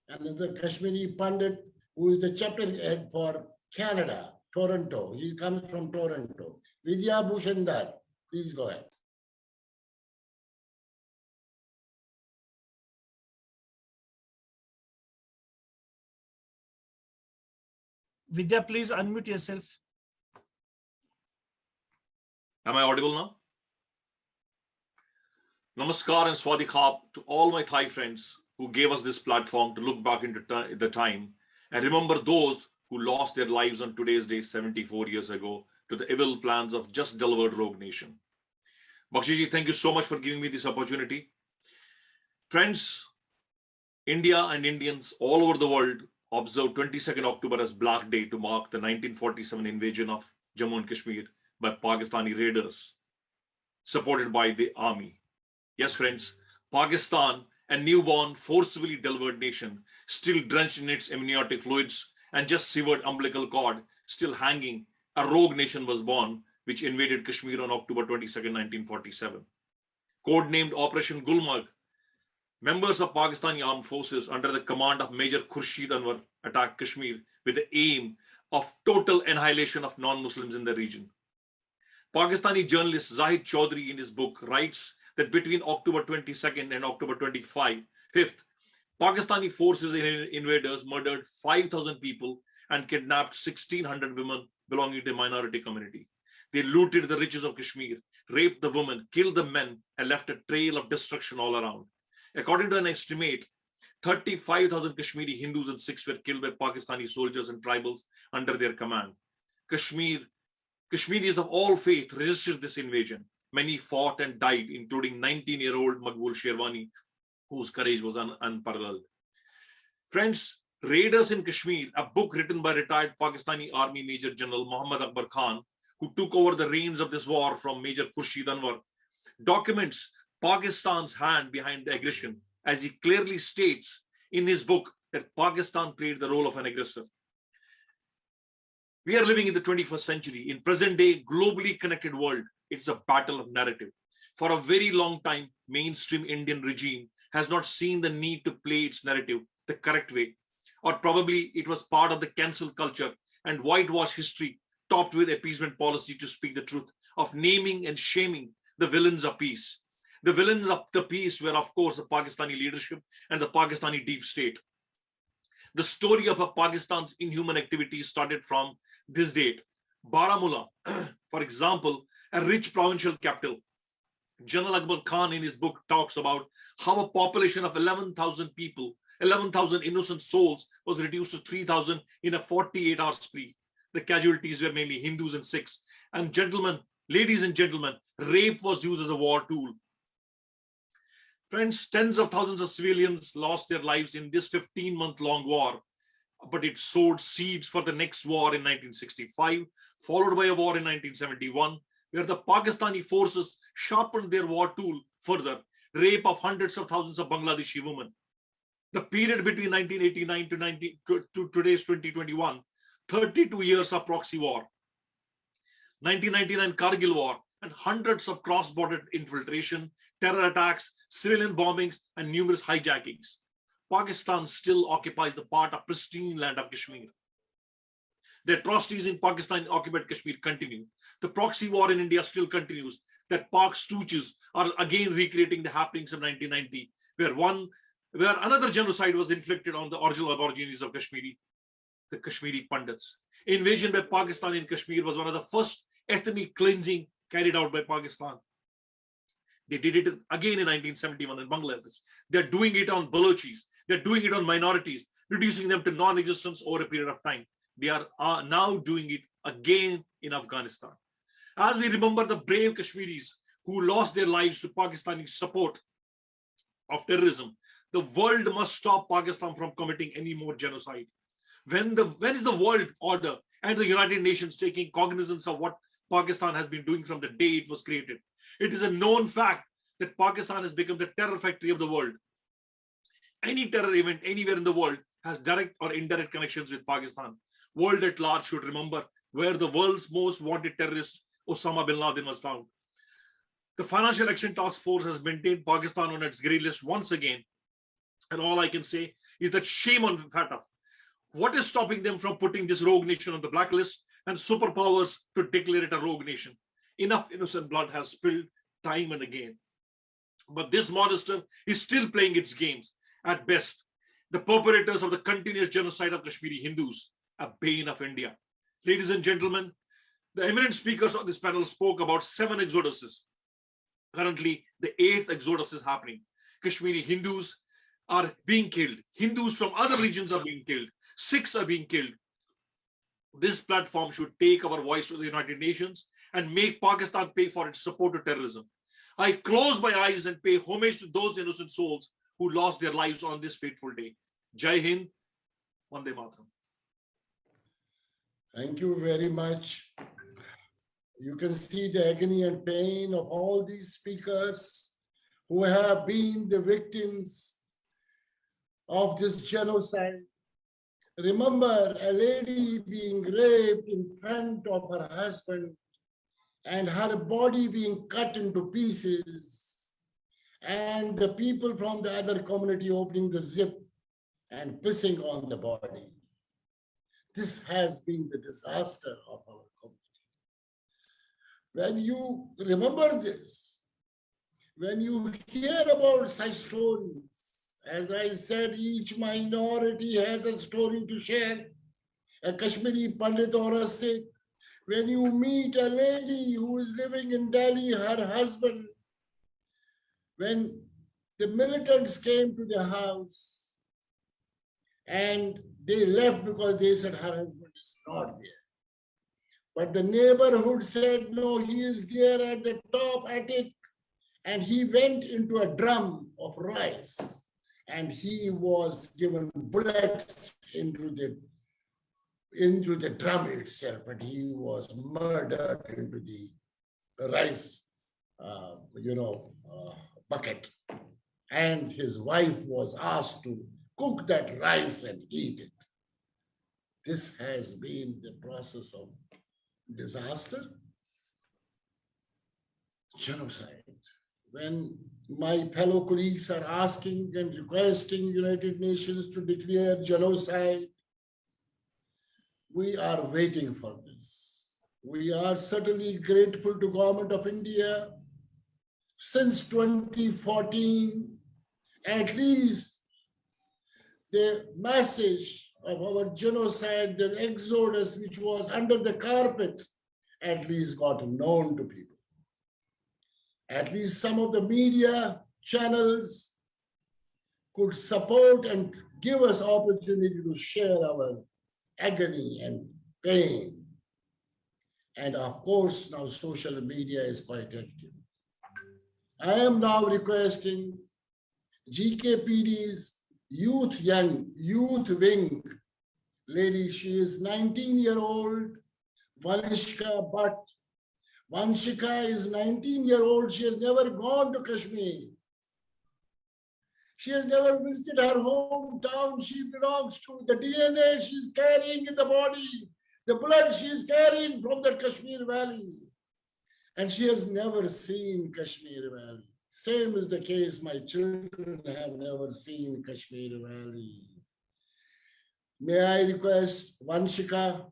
and the Kashmiri Pandit, who is the chapter head for Canada, Toronto. He comes from Toronto. Vidya Bhushan Dar, please go ahead. Vidya, please unmute yourself. Am I audible now? Namaskar and Swadikap to all my Thai friends who gave us this platform to look back into the time and remember those who lost their lives on today's day 74 years ago to the evil plans of just delivered rogue nation. Bakshiji, thank you so much for giving me this opportunity. Friends, India and Indians all over the world observe 22nd October as Black Day to mark the 1947 invasion of Jammu and Kashmir by Pakistani raiders, supported by the army. Yes, friends, Pakistan, a newborn, forcibly delivered nation, still drenched in its amniotic fluids and just severed umbilical cord, still hanging, a rogue nation was born, which invaded Kashmir on October 22nd, 1947. Codenamed Operation Gulmarg, members of Pakistani armed forces under the command of Major Khurshid Anwar attacked Kashmir with the aim of total annihilation of non-Muslims in the region. Pakistani journalist Zahid Chaudhry in his book writes that between October 22nd and October 25th, Pakistani forces and invaders murdered 5,000 people and kidnapped 1,600 women belonging to a minority community. They looted the riches of Kashmir, raped the women, killed the men, and left a trail of destruction all around. According to an estimate, 35,000 Kashmiri Hindus and Sikhs were killed by Pakistani soldiers and tribals under their command. Kashmiris of all faith resisted this invasion. Many fought and died, including 19-year-old Maqbool Sherwani, whose courage was unparalleled. Friends, Raiders in Kashmir, a book written by retired Pakistani Army Major General Muhammad Akbar Khan, who took over the reins of this war from Major Khurshid Anwar, documents Pakistan's hand behind the aggression, as he clearly states in his book that Pakistan played the role of an aggressor. We are living in the 21st century. In present day, globally connected world, it's a battle of narrative. For a very long time, mainstream Indian regime has not seen the need to play its narrative the correct way. Or probably it was part of the cancel culture and whitewash history topped with appeasement policy to speak the truth of naming and shaming the villains of peace. The villains of the peace were, of course, the Pakistani leadership and the Pakistani deep state. The story of Pakistan's inhuman activities started from this date. Baramulla, for example, a rich provincial capital. General Akbar Khan in his book talks about how a population of 11,000 people, 11,000 innocent souls was reduced to 3,000 in a 48-hour spree. The casualties were mainly Hindus and Sikhs. And gentlemen, ladies and gentlemen, rape was used as a war tool. Friends, tens of thousands of civilians lost their lives in this 15-month-long war, but it sowed seeds for the next war in 1965, followed by a war in 1971, where the Pakistani forces sharpened their war tool further, rape of hundreds of thousands of Bangladeshi women. The period between 1989 to today's 2021, 32 years of proxy war, 1999 Kargil war, and hundreds of cross-border infiltration, terror attacks, civilian bombings, and numerous hijackings. Pakistan still occupies the part of pristine land of Kashmir. The atrocities in Pakistan-occupied Kashmir continue. The proxy war in India still continues. That Pak stooges are again recreating the happenings of 1990, where another genocide was inflicted on the original Aborigines of Kashmir, the Kashmiri Pandits. Invasion by Pakistan in Kashmir was one of the first ethnic cleansing carried out by Pakistan. They did it again in 1971 in Bangladesh. They're doing it on Balochis. They're doing it on minorities, reducing them to non-existence over a period of time. They are now doing it again in Afghanistan. As we remember the brave Kashmiris who lost their lives to Pakistani support of terrorism, the world must stop Pakistan from committing any more genocide. When is the world order and the United Nations taking cognizance of what Pakistan has been doing from the day it was created? It is a known fact that Pakistan has become the terror factory of the world. Any terror event anywhere in the world has direct or indirect connections with Pakistan. World at large should remember where the world's most wanted terrorist, Osama bin Laden, was found. The Financial Action Task Force has maintained Pakistan on its grey list once again. And all I can say is that shame on FATF. What is stopping them from putting this rogue nation on the blacklist and superpowers to declare it a rogue nation? Enough innocent blood has spilled time and again. But this monster is still playing its games. At best, the perpetrators of the continuous genocide of Kashmiri Hindus, a bane of India. Ladies and gentlemen, the eminent speakers on this panel spoke about 7 exoduses. Currently, the 8th exodus is happening. Kashmiri Hindus are being killed. Hindus from other regions are being killed. Sikhs are being killed. This platform should take our voice to the United Nations and make Pakistan pay for its support to terrorism. I close my eyes and pay homage to those innocent souls who lost their lives on this fateful day. Jai Hind, Vande Mataram. Thank you very much. You can see the agony and pain of all these speakers who have been the victims of this genocide. Remember a lady being raped in front of her husband and her body being cut into pieces, and the people from the other community opening the zip and pissing on the body. This has been the disaster of our community. When you remember this, when you hear about such stories, as I said, each minority has a story to share. A Kashmiri Pandit or a Sikh, when you meet a lady who is living in Delhi, her husband, when the militants came to the house and they left because they said her husband is not there. But the neighborhood said, no, he is there at the top attic, and he went into a drum of rice and he was given bullets into the drum itself, and he was murdered into the rice, bucket. And his wife was asked to cook that rice and eat it. This has been the process of disaster, genocide. When my fellow colleagues are asking and requesting United Nations to declare genocide, we are waiting for this. We are certainly grateful to Government of India. Since 2014, at least the message of our genocide, the exodus, which was under the carpet, at least got known to people. At least some of the media channels could support and give us opportunity to share our agony and pain. And of course, now social media is quite active. I am now requesting GKPD's youth wing lady, she is 19-year-old, Vanshrika Bhatt. Vanshrika is 19-year-old, she has never gone to Kashmir. She has never visited her hometown. She belongs to the DNA she is carrying in the body, the blood she is carrying from the Kashmir Valley. And she has never seen Kashmir Valley. Same is the case, my children have never seen Kashmir Valley. May I request Vanshrika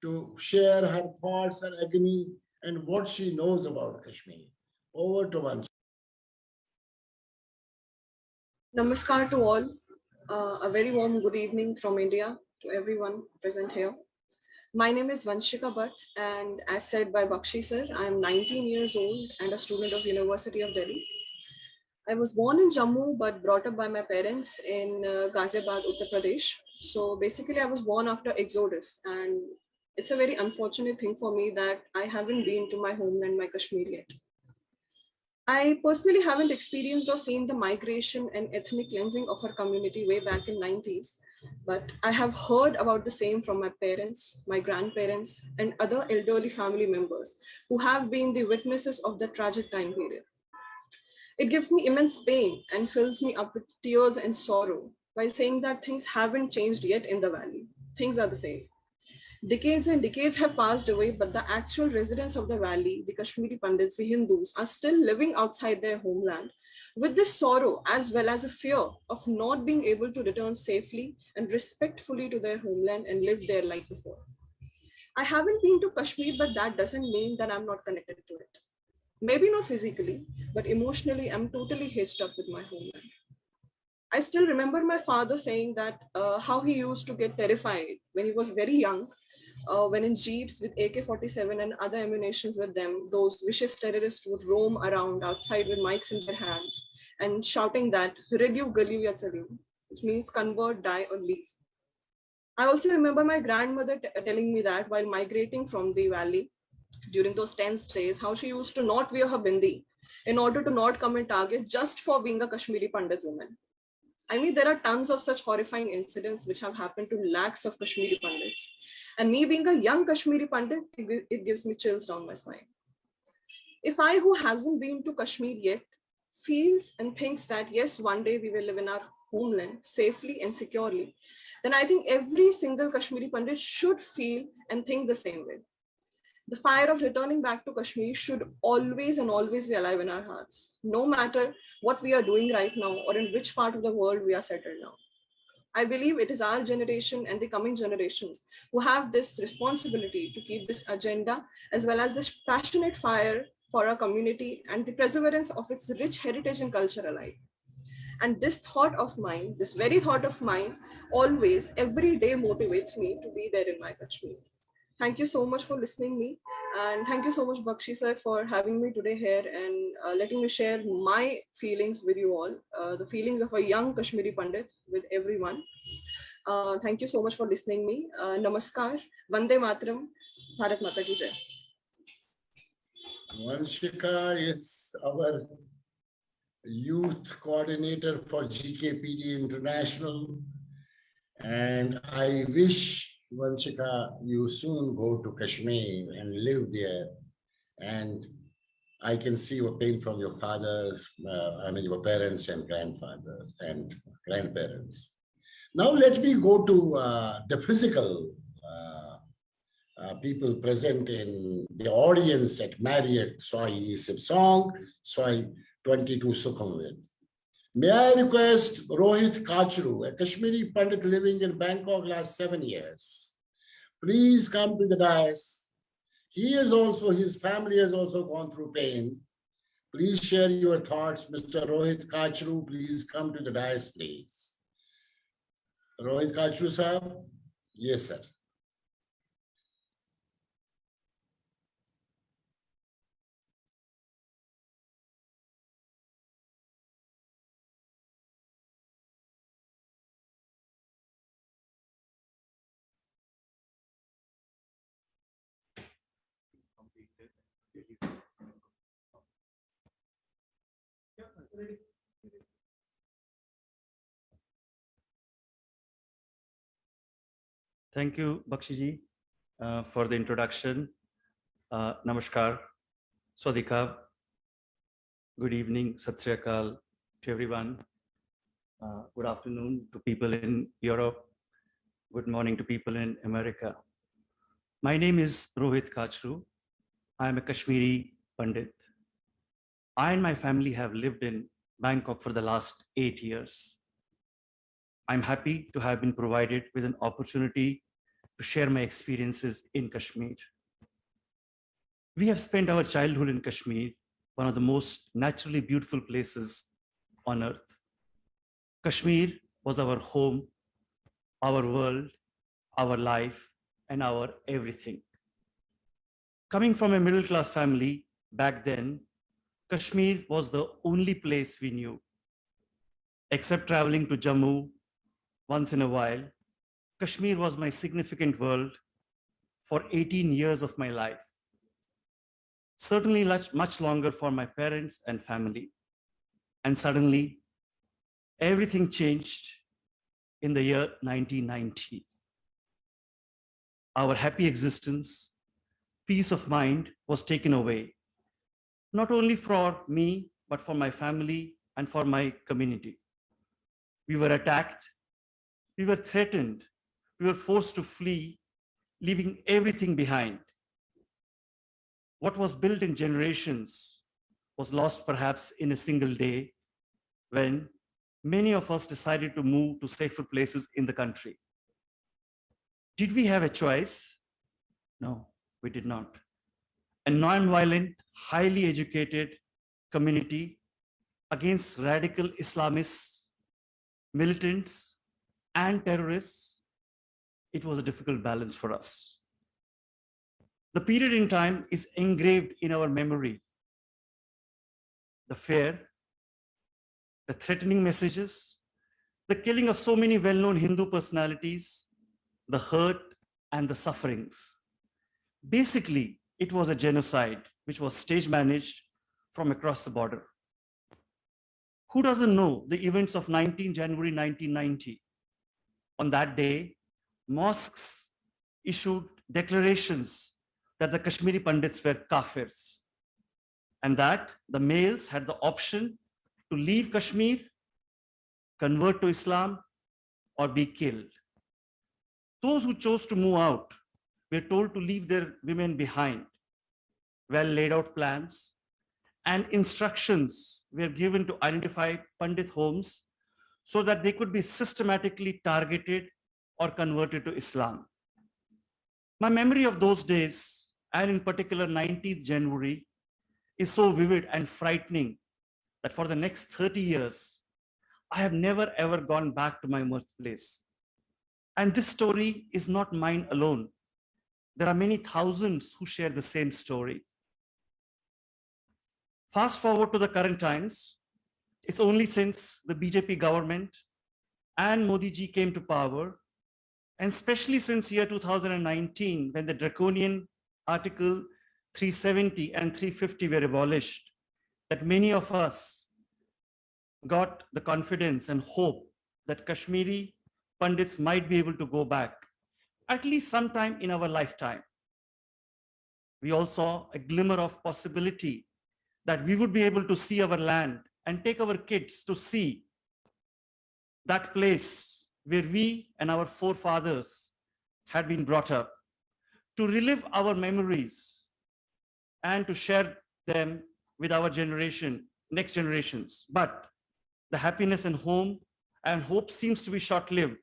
to share her thoughts and agony and what she knows about Kashmir. Over to Vanshrika. Namaskar to all. A very warm good evening from India to everyone present here. My name is Vanshrika Bhatt, and as said by Bakshi sir, I am 19 years old and a student of University of Delhi. I was born in Jammu but brought up by my parents in Ghaziabad, Uttar Pradesh. So basically I was born after Exodus, and it's a very unfortunate thing for me that I haven't been to my homeland, my Kashmir yet. I personally haven't experienced or seen the migration and ethnic cleansing of our community way back in 90s, but I have heard about the same from my parents, my grandparents, and other elderly family members who have been the witnesses of the tragic time period. It gives me immense pain and fills me up with tears and sorrow while saying that things haven't changed yet in the valley. Things are the same. Decades and decades have passed away, but the actual residents of the valley, the Kashmiri Pandits, the Hindus, are still living outside their homeland with this sorrow as well as a fear of not being able to return safely and respectfully to their homeland and live there like before. I haven't been to Kashmir, but that doesn't mean that I'm not connected to it. Maybe not physically, but emotionally, I'm totally hitched up with my homeland. I still remember my father saying that how he used to get terrified when he was very young, when in jeeps with AK-47 and other ammunitions with them, those vicious terrorists would roam around outside with mics in their hands and shouting that "Redu Galiu ya Chaliu," which means convert, die, or leave. I also remember my grandmother telling me that while migrating from the valley during those tense days, how she used to not wear her bindi in order to not come in target just for being a Kashmiri Pandit woman. I mean, there are tons of such horrifying incidents which have happened to lakhs of Kashmiri Pandits. And me being a young Kashmiri Pandit, it gives me chills down my spine. If I, who hasn't been to Kashmir yet, feels and thinks that, yes, one day we will live in our homeland safely and securely, then I think every single Kashmiri Pandit should feel and think the same way. The fire of returning back to Kashmir should always and always be alive in our hearts, no matter what we are doing right now or in which part of the world we are settled now. I believe it is our generation and the coming generations who have this responsibility to keep this agenda as well as this passionate fire for our community and the perseverance of its rich heritage and culture alive. And this thought of mine, this very thought of mine, always, every day motivates me to be there in my Kashmir. Thank you so much for listening me. And thank you so much, Bakshi sir, for having me today here and letting me share my feelings with you all, the feelings of a young Kashmiri Pandit with everyone. Thank you so much for listening me. Namaskar, Vande Mataram, Bharat Mata Ki Jai. Vanshika is our youth coordinator for GKPD International. And I wish, Vanshika, you soon go to Kashmir and live there. And I can see your pain from your fathers, your parents and grandfathers and grandparents. Now let me go to the physical people present in the audience at Marriott Soy Song, Soy 22 Sukhumvit. May I request Rohit Khacharov, a Kashmiri Pandit living in Bangkok last 7 years. Please come to the dais. He is also, his family has also gone through pain. Please share your thoughts. Mr. Rohit Khacharov, please come to the dais, please. Rohit Khacharov, sir? Yes, sir. Thank you, Bakshi for the introduction. Namaskar, Swadikab. Good evening, Sat Sri Akal to everyone. Good afternoon to people in Europe. Good morning to people in America. My name is Rohit Khacharov. I am a Kashmiri Pandit. I and my family have lived in Bangkok for the last 8 years. I'm happy to have been provided with an opportunity to share my experiences in Kashmir. We have spent our childhood in Kashmir, one of the most naturally beautiful places on earth. Kashmir was our home, our world, our life, and our everything. Coming from a middle-class family back then, Kashmir was the only place we knew. Except traveling to Jammu once in a while, Kashmir was my significant world for 18 years of my life. Certainly much longer for my parents and family. And suddenly, everything changed in the year 1990. Our happy existence, peace of mind was taken away, not only for me, but for my family and for my community. We were attacked, we were threatened, we were forced to flee, leaving everything behind. What was built in generations was lost perhaps in a single day when many of us decided to move to safer places in the country. Did we have a choice? No, we did not. A non-violent, highly educated community against radical Islamists, militants, and terrorists, it was a difficult balance for us. The period in time is engraved in our memory. The fear, the threatening messages, the killing of so many well-known Hindu personalities, the hurt and the sufferings. Basically, it was a genocide which was stage managed from across the border. Who doesn't know the events of 19 January 1990? On that day, mosques issued declarations that the Kashmiri Pandits were kafirs and that the males had the option to leave Kashmir, convert to Islam, or be killed. Those who chose to move out were told to leave their women behind. Well laid out plans and instructions were given to identify Pandit homes so that they could be systematically targeted or converted to Islam. My memory of those days, and in particular 19th January, is so vivid and frightening that for the next 30 years, I have never ever gone back to my birthplace. And this story is not mine alone. There are many thousands who share the same story. Fast forward to the current times, it's only since the BJP government and Modi ji came to power, and especially since year 2019, when the draconian Article 370 and 350 were abolished, that many of us got the confidence and hope that Kashmiri Pandits might be able to go back, at least sometime in our lifetime. We all saw a glimmer of possibility that we would be able to see our land and take our kids to see that place where we and our forefathers had been brought up, to relive our memories and to share them with our generation, next generations. But the happiness and hope seems to be short-lived.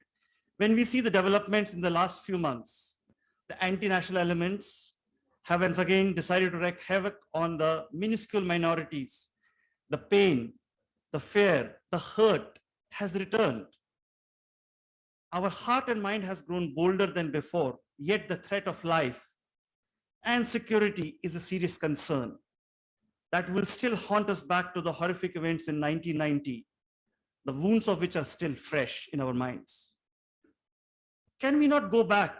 When we see the developments in the last few months, the anti-national elements have once again decided to wreak havoc on the minuscule minorities. The pain, the fear, the hurt has returned. Our heart and mind has grown bolder than before, yet the threat of life and security is a serious concern that will still haunt us back to the horrific events in 1990, the wounds of which are still fresh in our minds. Can we not go back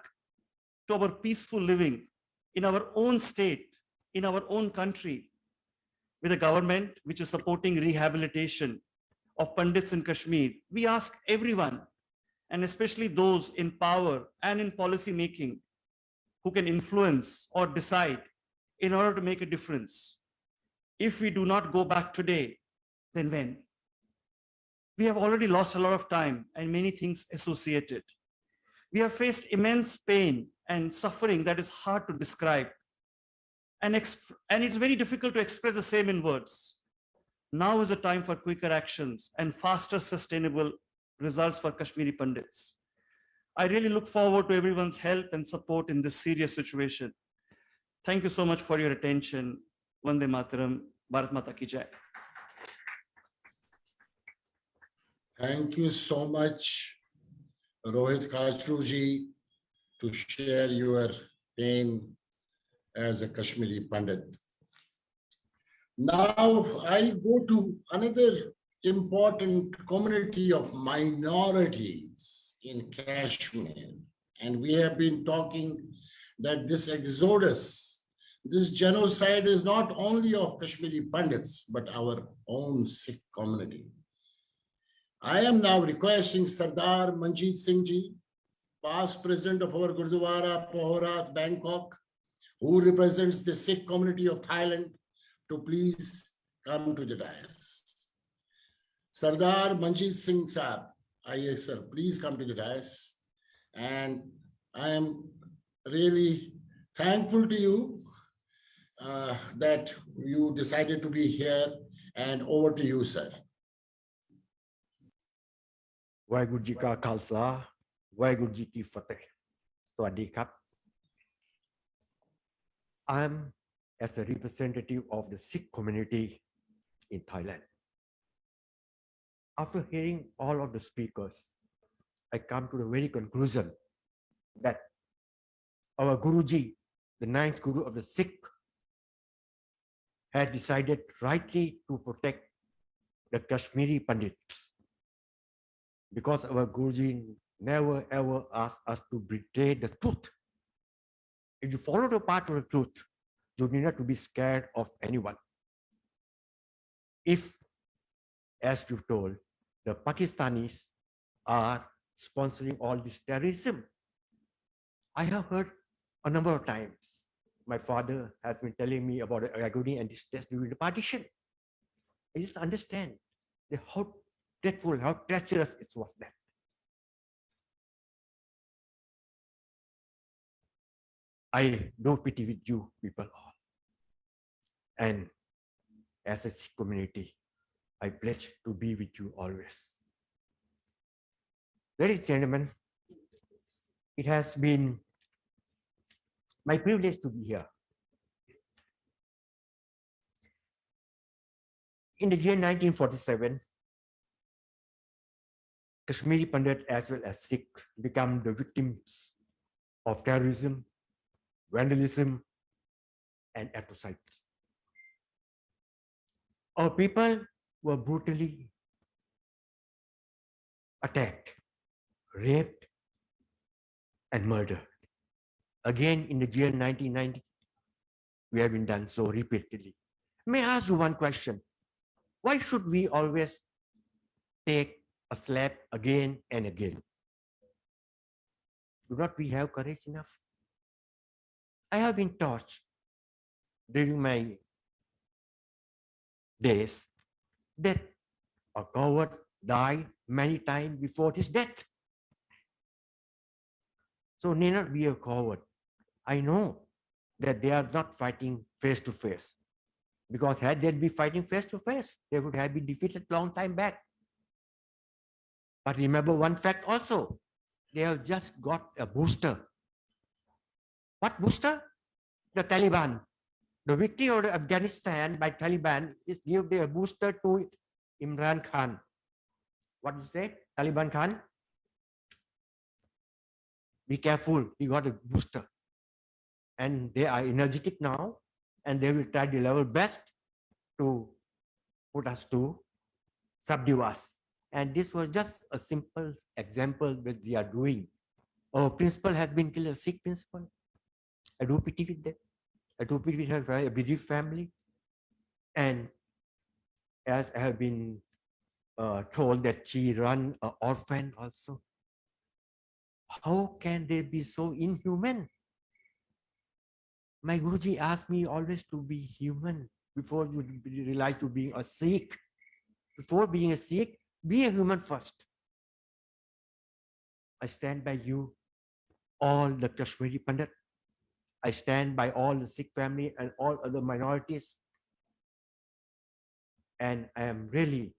to our peaceful living in our own state, in our own country, with a government which is supporting rehabilitation of Pandits in Kashmir? We ask everyone, and especially those in power and in policy making, who can influence or decide in order to make a difference. If we do not go back today, then when? We have already lost a lot of time and many things associated. We have faced immense pain and suffering that is hard to describe. And it's very difficult to express the same in words. Now is the time for quicker actions and faster sustainable results for Kashmiri Pandits. I really look forward to everyone's help and support in this serious situation. Thank you so much for your attention. Vande Mataram, Bharat Mata Ki Jai. Thank you so much, Rohit Khacharov ji, to share your pain as a Kashmiri Pandit. Now I'll go to another important community of minorities in Kashmir. And we have been talking that this exodus, this genocide is not only of Kashmiri Pandits, but our own Sikh community. I am now requesting Sardar Manjeet Singh ji, past president of our Gurdwara, Pohorat, Bangkok, who represents the Sikh community of Thailand, to please come to the dais. Sardar Manjeet Singh Saab, sir, please come to the dais. And I am really thankful to you that you decided to be here, and over to you, sir. Waheguru Ji Ka Khalsa, Waheguru Ji Ki Fateh. Sawasdee Krap. I am as a representative of the Sikh community in Thailand. After hearing all of the speakers, I come to the very conclusion that our Guruji, the ninth Guru of the Sikh, had decided rightly to protect the Kashmiri Pandits, because our Guruji never ever asked us to betray the truth. If you follow the path of the truth, you need not to be scared of anyone. If, as you told, the Pakistanis are sponsoring all this terrorism, I have heard a number of times. My father has been telling me about the agony and distress during the partition. I just understand how dreadful, how treacherous it was that. I know pity with you people all. And as a Sikh community, I pledge to be with you always. Ladies and gentlemen, it has been my privilege to be here. In the year 1947, Kashmiri Pandit as well as Sikh become the victims of terrorism, vandalism, and atrocities. Our people were brutally attacked, raped, and murdered. Again, in the year 1990, we have been done so repeatedly. May I ask you one question? Why should we always take a slap again and again? Do not we have courage enough? I have been taught during my days that a coward died many times before his death. So need not be a coward. I know that they are not fighting face to face, because had they been fighting face to face, they would have been defeated long time back. But remember one fact also, they have just got a booster. What booster? The Taliban. The victory of Afghanistan by Taliban is give a booster to Imran Khan. What do you say, Taliban Khan? Be careful, he got a booster. And they are energetic now, and they will try the level best to put us to subdue us. And this was just a simple example that they are doing. Our principal has been killed, a Sikh principal. I do pity with them. I do pity with her, a Bedi family. And as I have been told that she run an orphan also. How can they be so inhuman? My Guruji asked me always to be human before you realize to being a Sikh. Before being a Sikh, be a human first. I stand by you, all the Kashmiri Pandit. I stand by all the Sikh family and all other minorities. And I am really,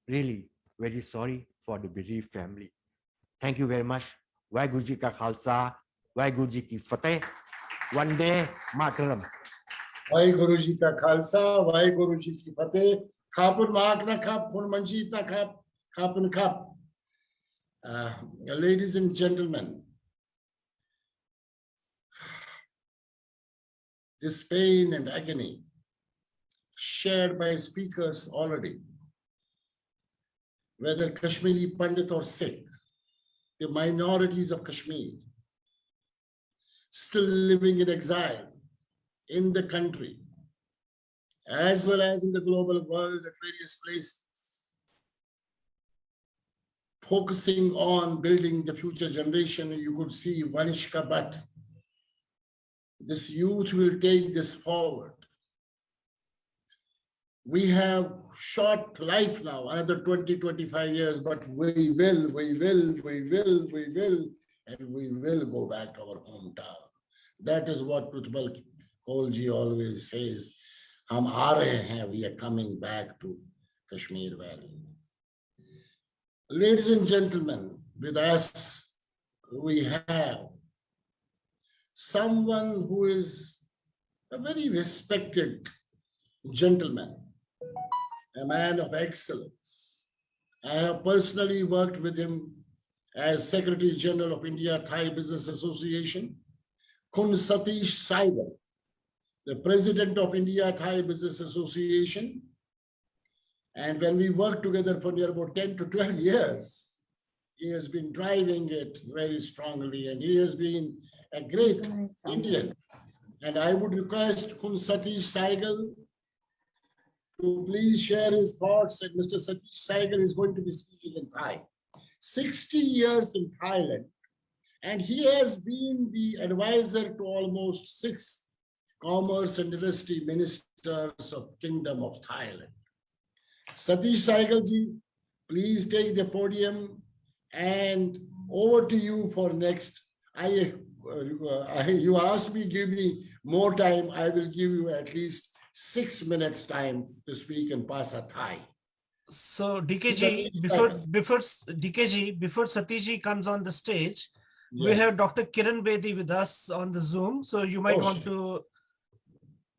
really very sorry for the bereaved family. Thank you very much. Waheguru Ji Ka Khalsa, Waheguru Ji Ki Fateh. Vande Mataram. Waheguru Ji Ka Khalsa, Waheguru Ji Ki Fateh. Khapun Maak na khap, khun manjit na khap, khapun khap. Ladies and gentlemen, this pain and agony shared by speakers already, whether Kashmiri Pandit or Sikh, the minorities of Kashmir, still living in exile in the country, as well as in the global world at various places, focusing on building the future generation. You could see Vanshrika Bhatt. This youth will take this forward. We have short life now, another 20, 25 years, but we will, and we will go back to our hometown. That is what Prutpal Kaulji always says. Hum aa rahe hain, we are coming back to Kashmir Valley. Ladies and gentlemen, with us, we have someone who is a very respected gentleman, a man of excellence. I have personally worked with him as Secretary General of India Thai Business Association. Khun Satish Saigal, the President of India Thai Business Association. And when we worked together for near about 10 to 12 years, he has been driving it very strongly, and he has been a great Indian. And I would request Khun Satish Saigal to please share his thoughts. And Mr. Satish Saigal is going to be speaking in Thai. 60 years in Thailand, and he has been the advisor to almost 6 commerce and industry ministers of Kingdom of Thailand. Satish Saigal ji, please take the podium, and over to you for next. You asked me, give me more time. I will give you at least 6 minutes time to speak in Pasa Thai. So DKG, before Satish comes on the stage, Yes. we have Dr. Kiran Bedi with us on the Zoom. So you might want to.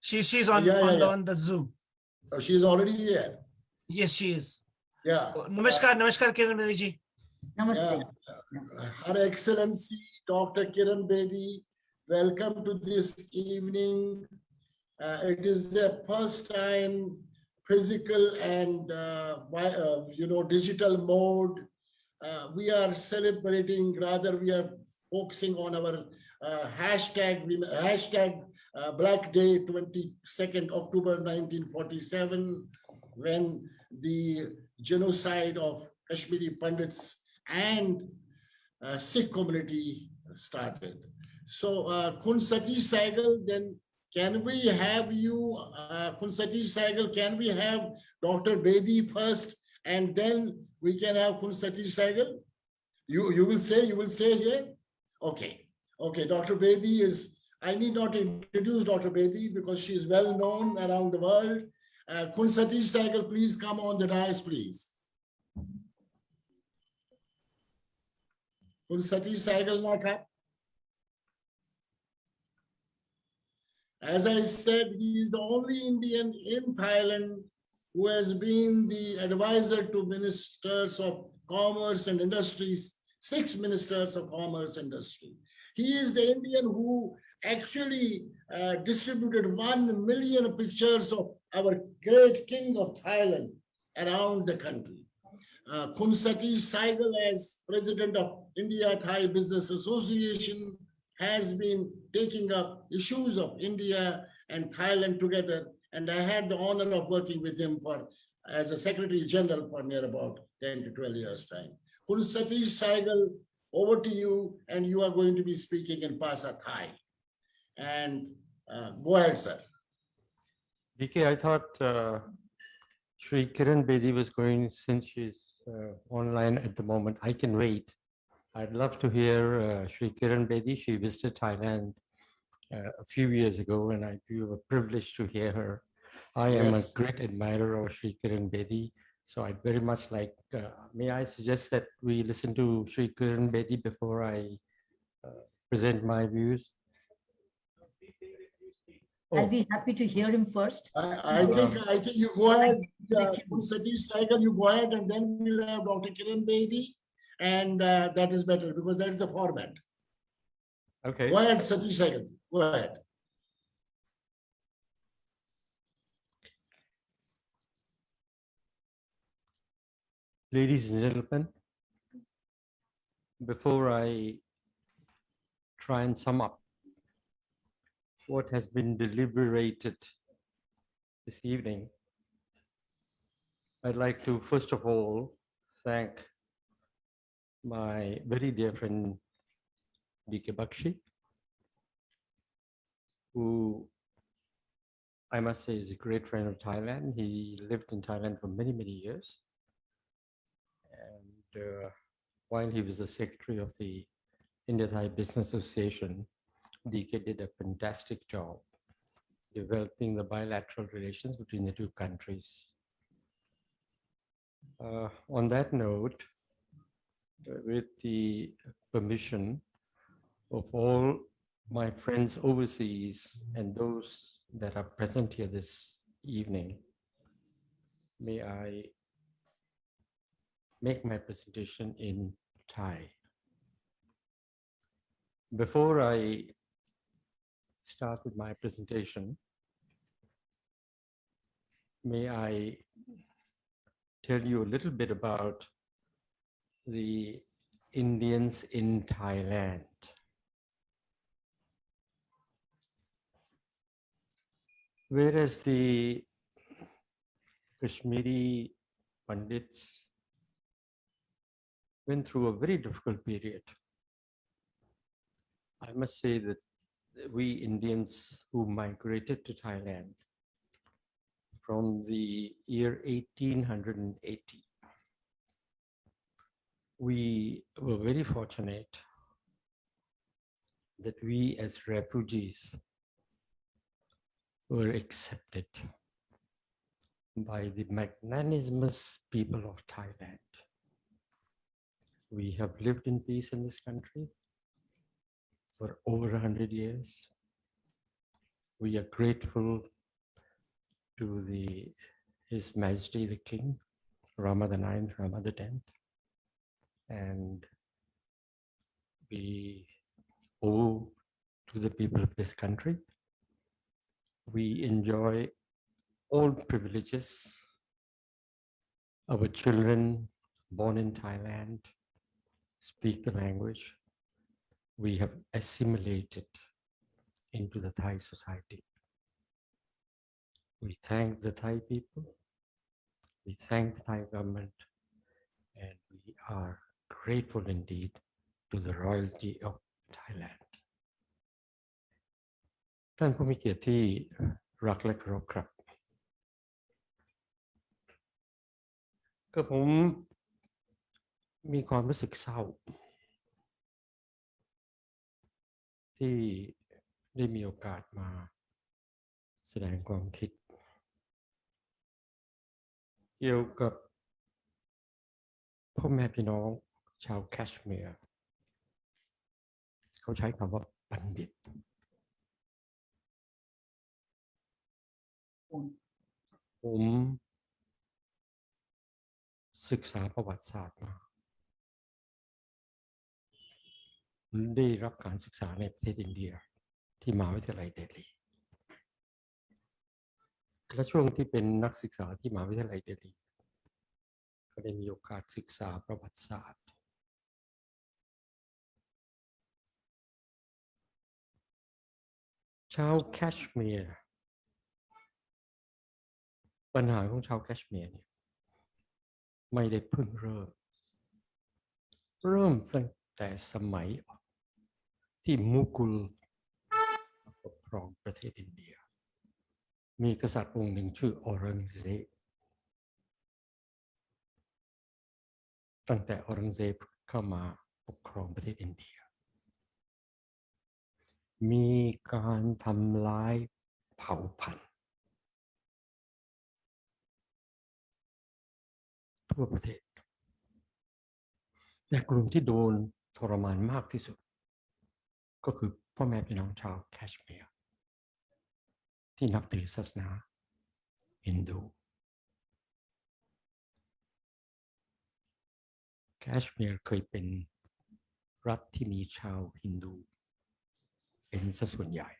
She's on the Zoom. Oh, she's already here. Yes, she is. Yeah. Namaskar, Kiran Bedi ji. Namaste. Her Excellency, Dr. Kiran Bedi, welcome to this evening. It is the first time physical and digital mode. We are celebrating, rather we are focusing on our hashtag Black Day, 22nd October 1947, when the genocide of Kashmiri Pandits and Sikh community started. So Khun Satish Saigal, then can we have you, Khun Satish Saigal, can we have Dr. Bedi first, and then we can have Khun Satish Saigal? You will stay here? Okay. Okay, Dr. Bedi is, I need not introduce Dr. Bedi because she is well known around the world. Khun Satish Saigal, please come on the dais, please. Khun Satish Saigal not up. As I said, he is the only Indian in Thailand who has been the advisor to ministers of commerce and industries, 6 ministers of commerce and industry. He is the Indian who actually distributed 1 million pictures of our great king of Thailand around the country. Khun Satish Saigal, as president of India Thai Business Association, has been taking up issues of India and Thailand together. And I had the honor of working with him as a Secretary General for near about 10 to 12 years time. Khun Satish Saigal, over to you, and you are going to be speaking in Pasa Thai. And go ahead, sir. DK, I thought Shri Kiran Bedi was going, since she's online at the moment. I can wait. I'd love to hear Shri Kiran Bedi. She visited Thailand a few years ago, and I feel a privilege to hear her. I am a great admirer of Shri Kiran Bedi, so I'd very much like, may I suggest that we listen to Shri Kiran Bedi before I present my views? I'll be happy to hear him first. I think you go ahead, Satish Saigal, you go ahead, and then we'll have Dr. Kiran Bedi, and that is better because that is the format. Okay. Go ahead, Satish Saigal. Go ahead. Ladies and gentlemen, before I try and sum up what has been deliberated this evening, I'd like to first of all thank my very dear friend DK Bakshi, who I must say is a great friend of Thailand. He lived in Thailand for many, many years. And while he was the secretary of the India Thai Business Association, DK did a fantastic job developing the bilateral relations between the two countries. On that note, with the permission of all my friends overseas and those that are present here this evening, may I make my presentation in Thai. Before I start with my presentation, may I tell you a little bit about the Indians in Thailand. Whereas the Kashmiri Pandits went through a very difficult period, I must say that we Indians who migrated to Thailand from the year 1880, we were very fortunate that we as refugees were accepted by the magnanimous people of Thailand. We have lived in peace in this country for over 100 years. We are grateful to His Majesty the King, Rama the Ninth, Rama the 10th, and we owe to the people of this country. We enjoy all privileges. Our children born in Thailand speak the language. We have assimilated into the Thai society. We thank the Thai people. We thank the Thai government, and we are grateful indeed to the royalty of Thailand. ท่านผู้มีเกียรติที่รักและเคารพครับก็ผมมีความรู้สึกเศร้าที่ได้มีโอกาสมาแสดงความคิดเกี่ยวกับพ่อแม่พี่น้องชาวแคชเมียร์เขาใช้คำว่าบัณฑิตผมศึกษาประวัติศาสตร์มาได้รับการศึกษาในประเทศอินเดียที่มหาวิทยาลัยเดลีและช่วงที่เป็นนักศึกษาที่มหาวิทยาลัยเดลีก็ได้มีโอกาสศึกษาประวัติศาสตร์ชาวแคชเมียร์ปัญหาของชาวแคชเมียร์เนี่ยไม่ได้เพิ่งเริ่มตั้งแต่สมัยที่มุกุลปกครองประเทศอินเดียมีกษัตริย์องค์หนึ่งชื่อออรังเซบตั้งแต่ออรังเซบเข้ามาปกครองประเทศอินเดียมีการทำลายเผ่าพันธุ์ทั่วประเทศแต่กลุ่มที่โดนทรมานมากที่สุดก็คือพ่อแม่พี่น้องชาวแคชเมียร์ที่นับถือศาสนาฮินดูแคชเมียร์เคยเป็นรัฐที่มีชาวฮินดูเป็นสัดส่วนใหญ่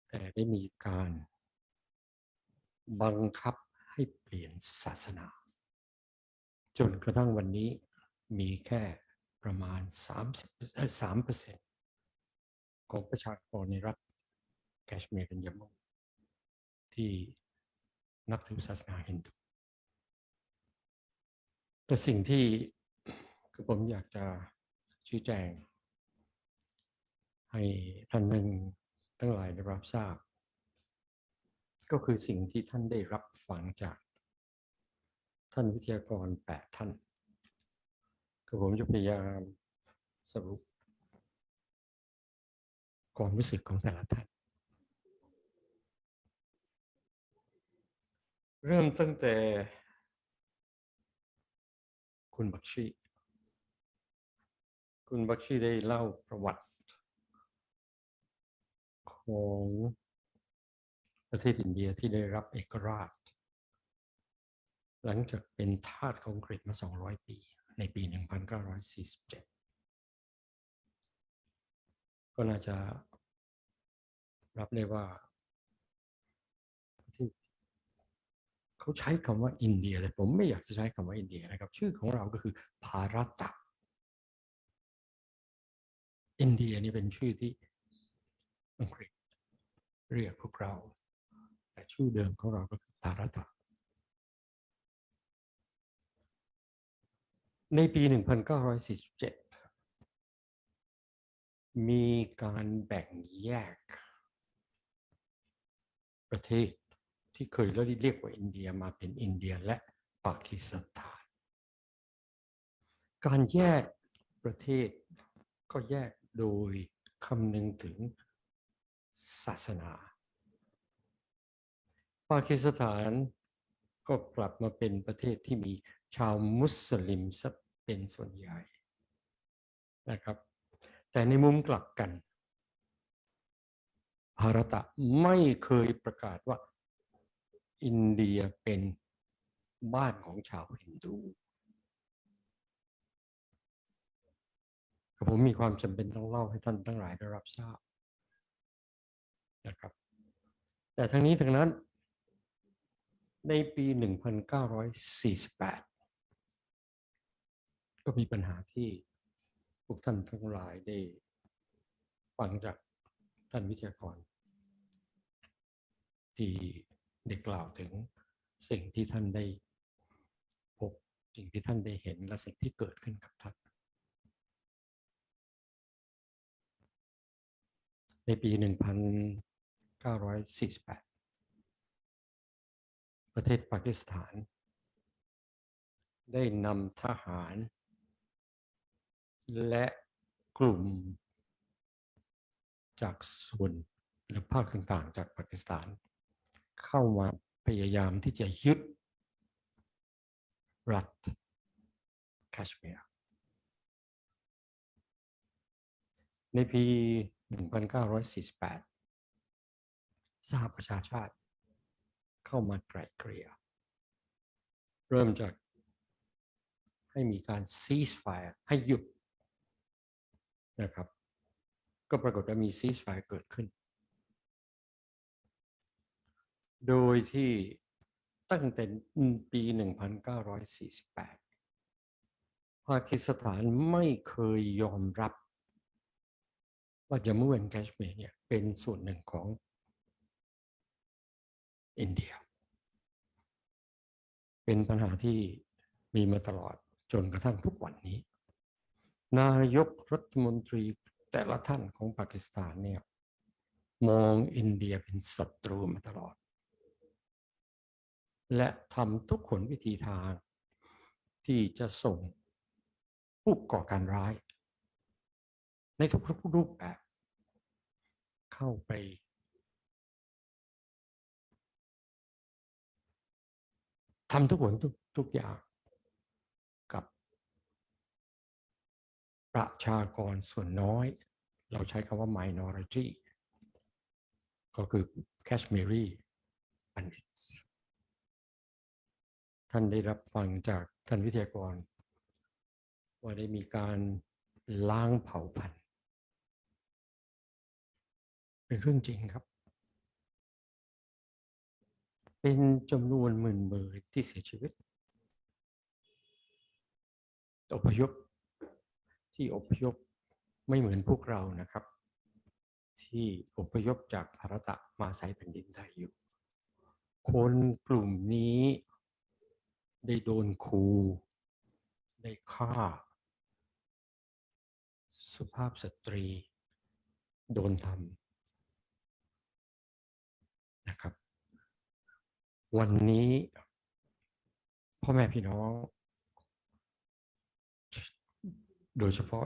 แต่ได้มีการบังคับให้เปลี่ยนศาสนาจนกระทั่งวันนี้มีแค่ประมาณ 3% ของประชากรในรัฐแคชเมียร์กับยัมมูที่นับถือศาสนาฮินดูแต่สิ่งที่ผมอยากจะชี้แจงให้ท่านทั้งหลายได้รับทราบก็คือสิ่งที่ท่านได้รับฟังจากท่านวิทยากร8ท่านก็ผมจะพยายามสรุป ความรู้สึกของแต่ละท่านเริ่มตั้งแต่คุณบักชีได้เล่าประวัติของประเทศอินเดียที่ได้รับเอกราชหลังจากเป็นทาสของอังกฤษมา200 ปีในปี 1947 ก็น่าจะรับได้ว่าที่เขาใช้คำว่าอินเดียเลยผมไม่อยากจะใช้คำว่าอินเดียนะครับชื่อของเราก็คือภารตะอินเดียนี่เป็นชื่อที่อังกฤษเรียกพวกเราแต่ชื่อเดิมของเราก็คือภารตะในปี 1947 มีการแบ่งแยกประเทศที่เคยเรียกว่าอินเดียมาเป็นอินเดียและปากีสถานการแยกประเทศก็แยกโดยคำนึงถึงศาสนาปากีสถานก็กลับมาเป็นประเทศที่มีชาวมุสลิมเป็นส่วนใหญ่นะครับแต่ในมุมกลับกันภารตะไม่เคยประกาศว่าอินเดียเป็นบ้านของชาวฮินดูผมมีความจำเป็นต้องเล่าให้ท่านทั้งหลายได้รับทราบนะครับแต่ทั้งนี้ทั้งนั้นในปี 1948 ก็มีปัญหาที่พวกท่านทั้งหลายได้ฟังจากท่านวิทยากรที่ได้กล่าวถึงสิ่งที่ท่านได้พบสิ่งที่ท่านได้เห็นและสิ่งที่เกิดขึ้นกับท่านในปี 1948 ประเทศปากีสถานได้นำทหารและกลุ่มจากส่วนหรือภาคต่างๆจากปากีสถานเข้ามาพยายามที่จะยึดรัฐแคชเมียร์ในปี 1948 สหประชาชาติเข้ามาไกล่เกลี่ยเริ่มจากให้มีการ ceasefire ให้หยุดนะครับก็ปรากฏว่ามี ceasefire เกิดขึ้นโดยที่ตั้งแต่ปี 1948 ปากีสถานไม่เคยยอมรับว่าจัมมูแอนด์แคชเมียร์เนี่ยเป็นส่วนหนึ่งของอินเดียเป็นปัญหาที่มีมาตลอดจนกระทั่งทุกวันนี้นายกรัฐมนตรีแต่ละท่านของปากีสถานเนี่ยมองอินเดียเป็นศัตรูมาตลอดและทำทุกขนวิธีทางที่จะส่งผู้ก่อการร้ายในทุกรูปแบบเข้าไปทำทุกอย่างกับประชากรส่วนน้อยเราใช้คำว่า minority ก็คือ Kashmiri Pandits ท่านได้รับฟังจากท่านวิทยากรว่าได้มีการล้างเผ่าพันธุ์เป็นเรื่องจริงครับเป็นจำนวนหมื่นที่เสียชีวิตอพยพไม่เหมือนพวกเรานะครับที่อพยพจากภารตะมาอาศัยแผ่นดินไทยอยู่คนกลุ่มนี้ได้โดนขู่ได้ฆ่าสุภาพสตรีโดนทำนะครับวันนี้พ่อแม่พี่น้องโดยเฉพาะ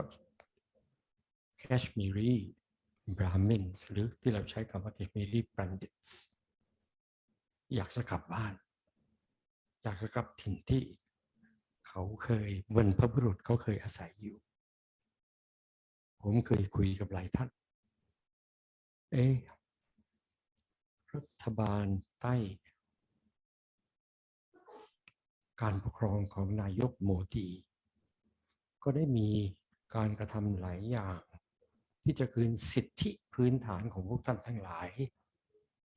แคชมีรี Brahmins หรือที่เราใช้คำว่า Kashmiri Pandits อยากจะกลับบ้านอยากจะกลับถิ่นที่เขาเคยบรรพบุรุษเขาเคยอาศัยอยู่ผมเคยคุยกับหลายท่านรัฐบาลใต้การปกครองของนายกโมดีก็ได้มีการกระทำหลายอย่างที่จะคืนสิทธิพื้นฐานของพวกท่านทั้งหลาย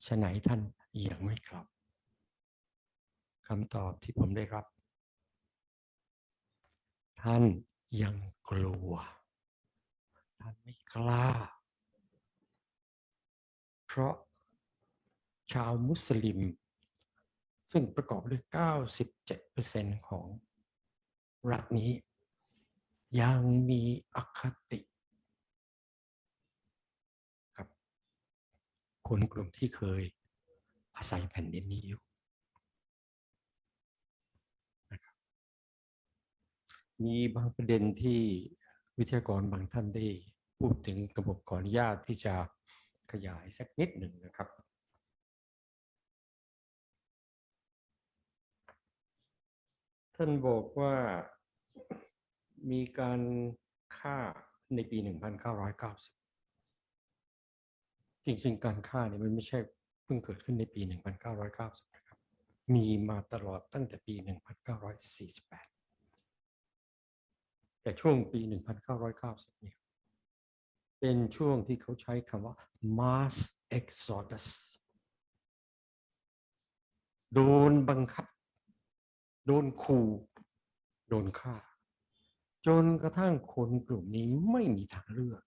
ฉะไหนท่านยังไม่กลับคำตอบที่ผมได้รับท่านยังกลัวท่านไม่กล้าเพราะชาวมุสลิมซึ่งประกอบด้วย 97% ของรัฐนี้ยังมีอคติกับคนกลุ่มที่เคยอาศัยแผ่นดินนี้อยู่นะครับมีบางประเด็นที่วิทยากรบางท่านได้พูดถึงกระบบขออนุญาตที่จะขยายสักนิดหนึ่งนะครับท่านบอกว่ามีการฆ่าในปี 1990 จริงๆการฆ่าเนี่ยมันไม่ใช่เพิ่งเกิดขึ้นในปี 1990 นะครับมีมาตลอดตั้งแต่ปี 1948 แต่ช่วงปี 1990 เนี่ยเป็นช่วงที่เขาใช้คำว่า mass exodus โดนบังคับโดนขู่โดนฆ่าจนกระทั่งคนกลุ่มนี้ไม่มีทางเลือก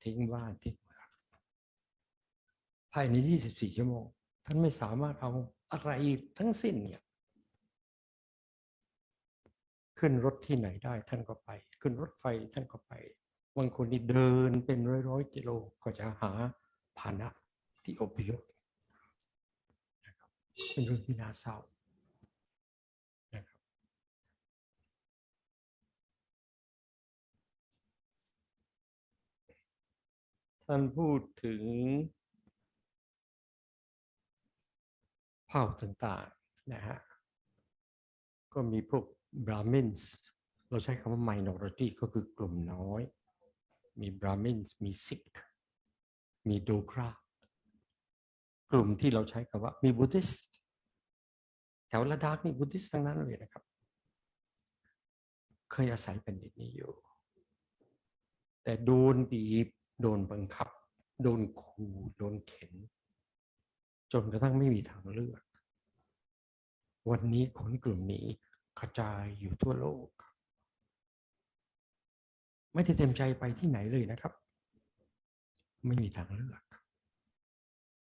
ทิ้งบ้านทิ้งเมืองภายใน24 ชั่วโมงท่านไม่สามารถเอาอะไรทั้งสิ้นเนี่ยขึ้นรถที่ไหนได้ท่านก็ไปขึ้นรถไฟท่านก็ไปบางคนนี่เดินเป็นร้อยกิโลก็จะหาพาหนะที่อพยพนะครับเป็นเรื่องที่น่าเศร้านะครับท่านพูดถึงเผ่าต่างๆนะฮะก็มีพวก Brahmins เราใช้คำว่า minority ก็คือกลุ่มน้อยมี Brahmins มี Sikh มี Dogra กลุ่มที่เราใช้คำว่ามี Buddhist แถวละดาร์กนี่ Buddhist ทั้งนั้นเลยนะครับเคยอาศัยแผ่นดินนี้อยู่แต่โดนบีบโดนบังคับโดนขู่โดนเข็นจนกระทั่งไม่มีทางเลือกวันนี้คนกลุ่มนี้กระจายอยู่ทั่วโลกไม่ได้เต็มใจไปที่ไหนเลยนะครับไม่มีทางเลือก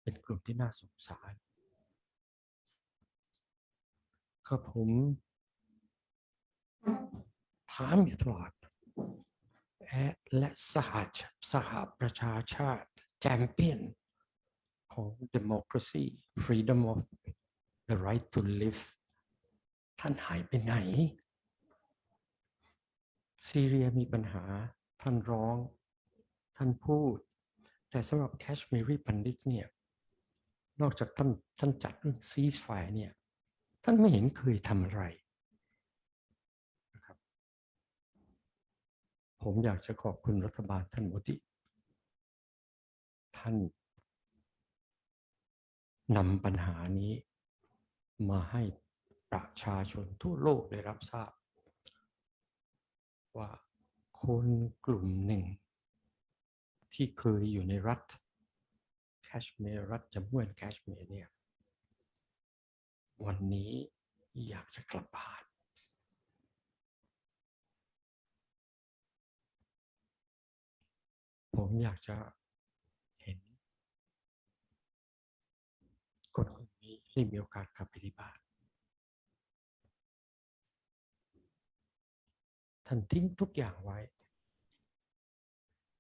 เป็นกลุ่มที่น่าสงสารก็ผมถามอยู่ตลอดและสหประชาชาติแชมเปี้ยนของ democracy freedom of the right to live ท่านหายไปไหนซีเรียมีปัญหาท่านร้องท่านพูดแต่สำหรับ Kashmiri Pandit เนี่ยนอกจากท่านจัดเรื่อง ceasefire เนี่ยท่านไม่เห็นเคยทำอะไรนะครับผมอยากจะขอบคุณรัฐบาลท่านโมดีท่านนำปัญหานี้มาให้ประชาชนทั่วโลกได้รับทราบว่าคนกลุ่มหนึ่งที่เคยอยู่ในรัฐแคชเมียร์รัฐจัมมูแอนด์แคชเมียร์เนี่ยวันนี้อยากจะกลับบ้านผมอยากจะเห็นคนกลุ่มนี้ได้มีโอกาสกลับไปที่บ้านท่านทิ้งทุกอย่างไว้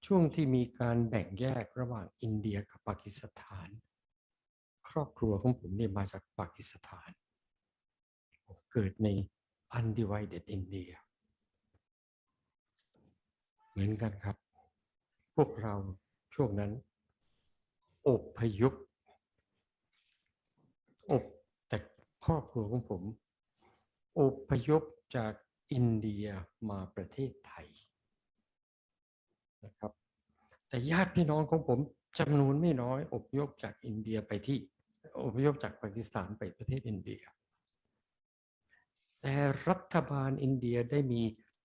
ช่วงที่มีการแบ่งแยกระหว่างอินเดียกับปากีสถานครอบครัวของผมเนี่ยมาจากปากีสถานผมเกิดใน Undivided India เหมือนกันครับพวกเรา ช่วงนั้นอพยพแต่ครอบครัวของผมอพยพจากอินเดียมาประเทศไทยนะครับแต่ญาติพี่น้องของผมจำนวนไม่น้อยอพยพจากอินเดียไปที่อพยพจากปากีสถานไปประเทศอินเดียแต่รัฐบาลอินเดียได้มี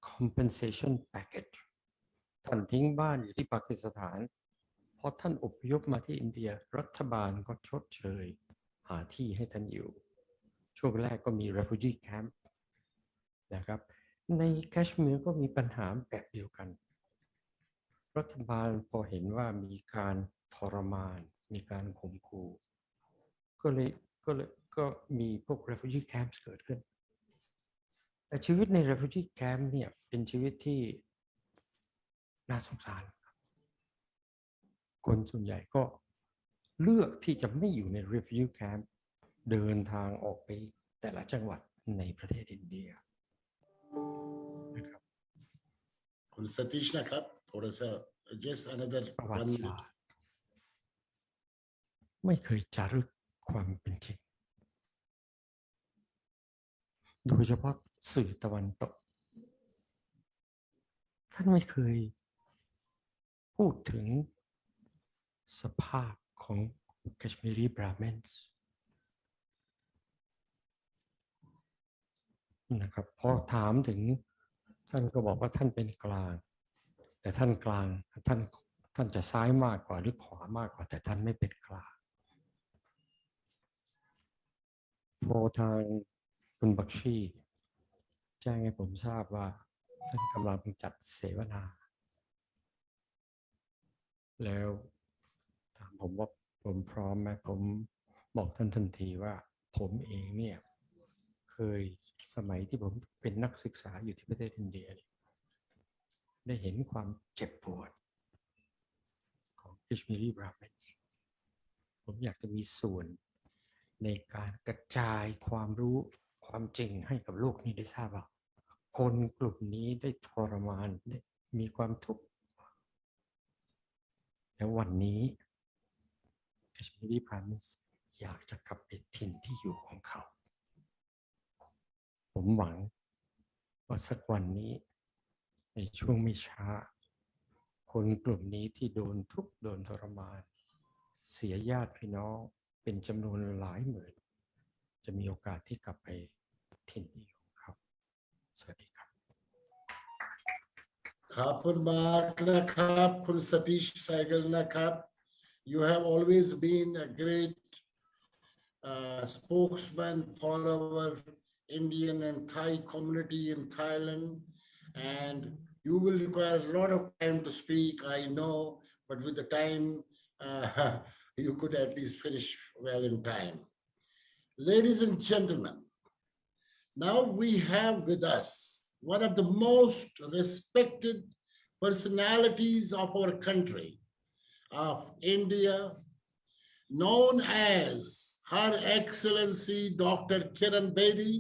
compensation package ท่านทิ้งบ้านอยู่ที่ปากีสถานพอท่านอพยพมาที่อินเดียรัฐบาลก็ชดเชยหาที่ให้ท่านอยู่ช่วงแรกก็มี refugee camp นะครับในแคชเมียร์ก็มีปัญหาแบบเดียวกันรัฐบาลพอเห็นว่ามีการทรมานมีการข่มขู่ก็มีพวก refugee camps เกิดขึ้นแต่ชีวิตใน refugee camp เนี่ยเป็นชีวิตที่น่าสงสารคนส่วนใหญ่ก็เลือกที่จะไม่อยู่ใน refugee camp เดินทางออกไปแต่ละจังหวัดในประเทศอินเดียนะครับคุณสติชนะครับथोड़ा सा just another ประวัติ 1 ศา minute สตร์ไม่เคยจารึกความเป็นจริงโดยเฉพาะสื่อตะวันตกท่านไม่เคยพูดถึงสภาพของ Kashmiri Brahmins นะครับพอถามถึงท่านก็บอกว่าท่านเป็นกลางแต่ท่านกลางท่านจะซ้ายมากกว่าหรือขวามากกว่าแต่ท่านไม่เป็นกลางพอทางคุณบักชีแจ้งให้ผมทราบว่าท่านกำลังจัดเสวนาแล้วถามผมว่าผมพร้อมไหมผมบอกท่านทันทีว่าผมเองเนี่ยเคยสมัยที่ผมเป็นนักศึกษาอยู่ที่ประเทศอินเดียได้เห็นความเจ็บปวดของ Kashmiri Brahmins ผมอยากจะมีส่วนในการกระจายความรู้ความจริงให้กับโลกนี้ได้ทราบว่าคนกลุ่มนี้ได้ทรมานได้มีความทุกข์แล้ววันนี้ Kashmiri Brahmins อยากจะกลับไปถิ่นที่อยู่ของเขาผมหวังว่าสักวันนี้ในช่วงไม่ช้าคนกลุ่มนี้ที่โดนทุกข์โดนทรมานเสียญาติพี่น้องเป็นจำนวนหลายหมื่นจะมีโอกาสที่กลับไปถิ่นที่อยู่ของเขาสวัสดีครับขอบคุณมากนะครับคุณสติชไซเกิลนะครับ you have always been a great spokesman for our Indian and Thai community in Thailand, and you will require a lot of time to speak, I know, but with the time, you could at least finish well in time. Ladies and gentlemen, now we have with us one of the most respected personalities of our country, of India, known as Her Excellency Dr. Kiran Bedi.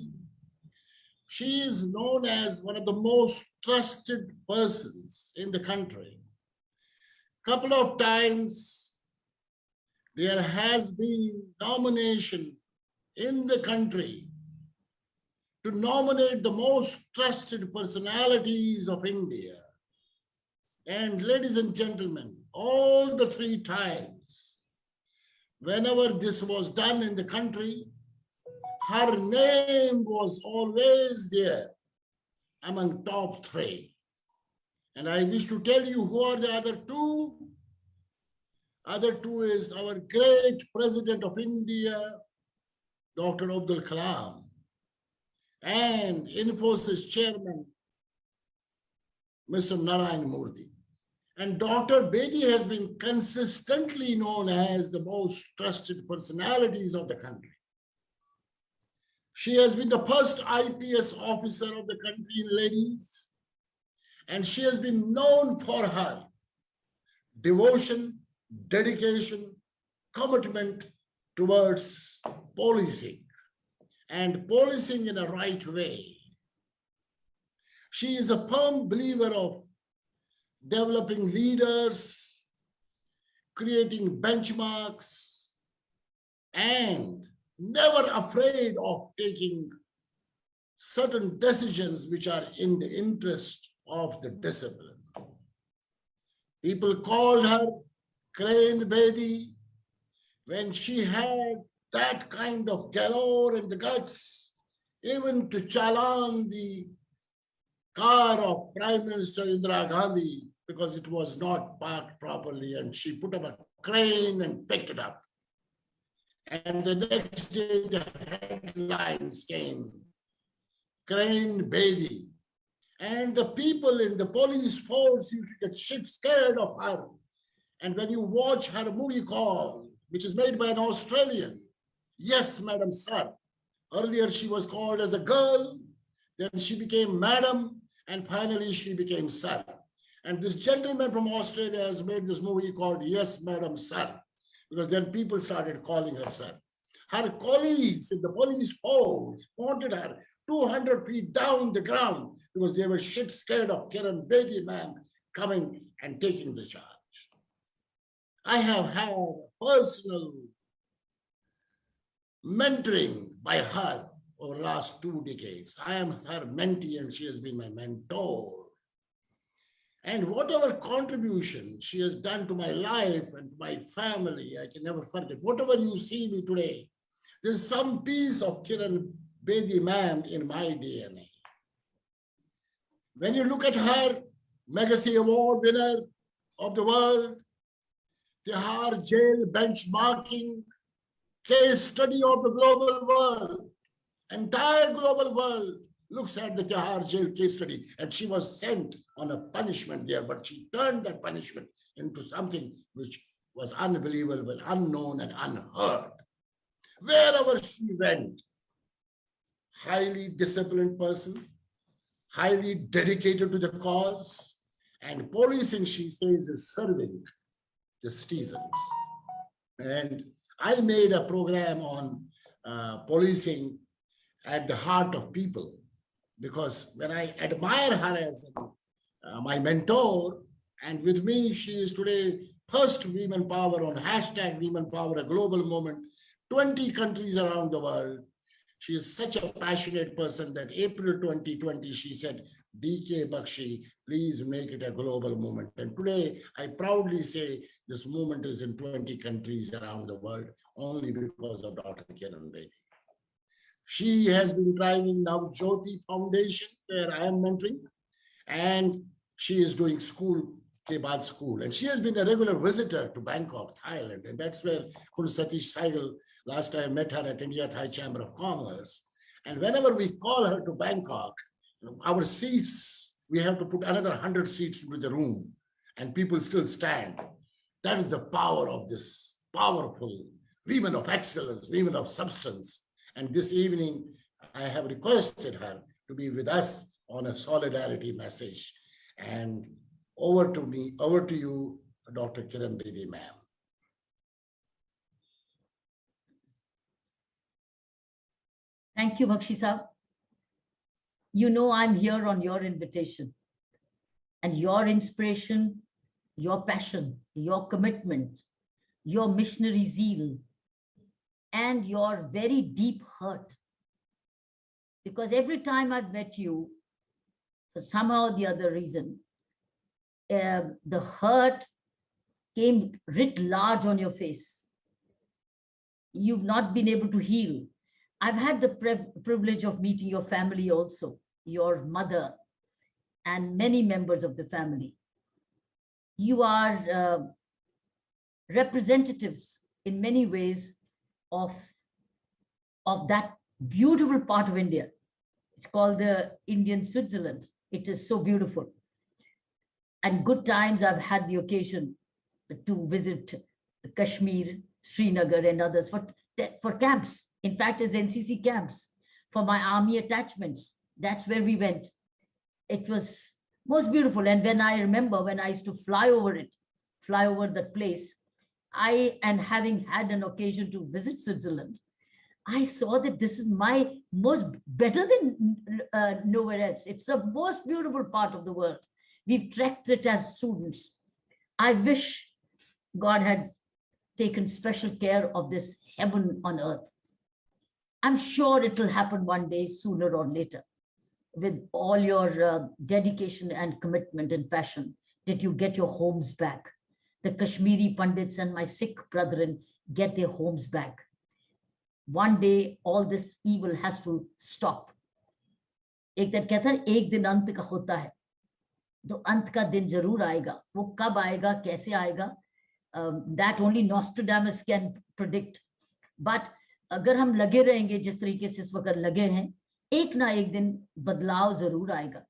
She is known as one of the most trusted persons in the country. Couple of times there has been nomination in the country to nominate the most trusted personalities of India. And ladies and gentlemen, all the 3 times, whenever this was done in the country, her name was always there among top 3. And I wish to tell you who are the other 2. Other 2 is our great President of India, Dr. Abdul Kalam, and Infosys Chairman, Mr. Narayan Murthy. And Dr. Bedi has been consistently known as the most trusted personalities of the country. She has been the first IPS officer of the country, ladies, and she has been known for her devotion, dedication, commitment towards policing, and policing in a right way. She is a firm believer of developing leaders creating benchmarks, and never afraid of taking certain decisions which are in the interest of the discipline. People called her Crane Bedi when she had that kind of galore and the guts, even to challan the car of Prime Minister Indira Gandhi because it was not parked properly, and she put up a crane and picked it up. And the next day the headlines came, Crane Bedi. And the people in the police force used to get shit scared of her. And when you watch her movie called, which is made by an Australian, Yes, Madam, Sir. Earlier she was called as a girl, then she became Madam, and finally she became Sir. And this gentleman from Australia has made this movie called Yes, Madam, Sir, because then people started calling her Sir. Her colleagues in the police force wanted her 200 feet down the ground because they were shit scared of Kiran Bedi ma'am coming and taking the charge. I have had personal mentoring by her over the last 2 decades. I am her mentee and she has been my mentor. And whatever contribution she has done to my life and to my family, I can never forget. Whatever you see me today, there's some piece of Kiran Bedi ma'am in my DNA. When you look at her, Legacy Award winner of the world, Tihar jail benchmarking, case study of the global world, entire global world looks at the Tihar jail case study, and she was sent on a punishment there, but she turned that punishment into something which was unbelievable, unknown and unheard. Wherever she went, highly disciplined person, highly dedicated to the cause, and policing, she says, is serving the citizens. And I made a program on policing at the heart of people, because when I admire her as my mentor, and with me, she is today first women power on hashtag women power, a global movement, 20 countries around the world. She is such a passionate person that April 2020, she said, DK Bakshi, please make it a global movement. And today, I proudly say this movement is in 20 countries around the world, only because of Dr. Kiran Bedi. She has been driving now Jyoti Foundation, where I am mentoring, and she is doing school, K-Bad school. And she has been a regular visitor to Bangkok, Thailand. And that's where Kun Satish Saigal, last time I met her at India-Thai Chamber of Commerce. And whenever we call her to Bangkok, our seats, we have to put another 100 seats into the room, and people still stand. That is the power of this powerful women of excellence, women of substance. And this evening, I have requested her to be with us on a solidarity message. And over to you, Dr. Kiran Bedi, ma'am. Thank you, Bakshi Saab. You know, I'm here on your invitation, and your inspiration, your passion, your commitment, your missionary zeal, and your very deep hurt. Because every time I've met you, for somehow or the other reason, the hurt came writ large on your face. You've not been able to heal. I've had the privilege of meeting your family also, your mother, and many members of the family. You are representatives in many ways of that beautiful part of India. It's called the Indian Switzerland. It is so beautiful. And good times I've had the occasion to visit Kashmir, Srinagar, and others for camps. In fact, as NCC camps for my army attachments. That's where we went. It was most beautiful. And when I remember when I used to fly over that place, and having had an occasion to visit Switzerland, I saw that this is my better than nowhere else. It's the most beautiful part of the world. We've trekked it as students. I wish God had taken special care of this heaven on earth. I'm sure it will happen one day, sooner or later, with all your dedication and commitment and passion, that you get your homes back. The Kashmiri Pandits and my Sikh brethren get their homes back. One day, all this evil has to stop. एक दिन कहता है एक दिन अंत का होता है, तो अंत का दिन जरूर आएगा. वो कब आएगा, कैसे आएगा, that only Nostradamus can predict. But अगर हम लगे रहेंगे जिस तरीके से इस वक्त लगे हैं, एक ना एक दिन बदलाव जरूर आएगा.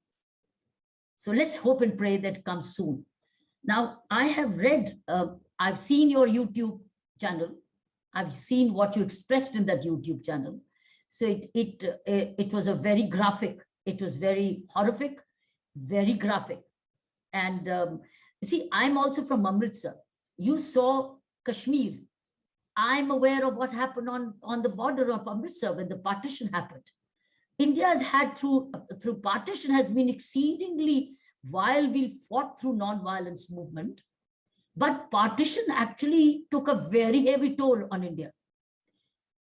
So let's hope and pray that comes soon. Now, I have read, I've seen your YouTube channel. I've seen what you expressed in that YouTube channel. So it was a very graphic. It was very horrific, very graphic. And you see, I'm also from Amritsar. You saw Kashmir. I'm aware of what happened on the border of Amritsar when the partition happened. India has had through partition has been exceedingly, while we fought through non-violence movement, but partition actually took a very heavy toll on India.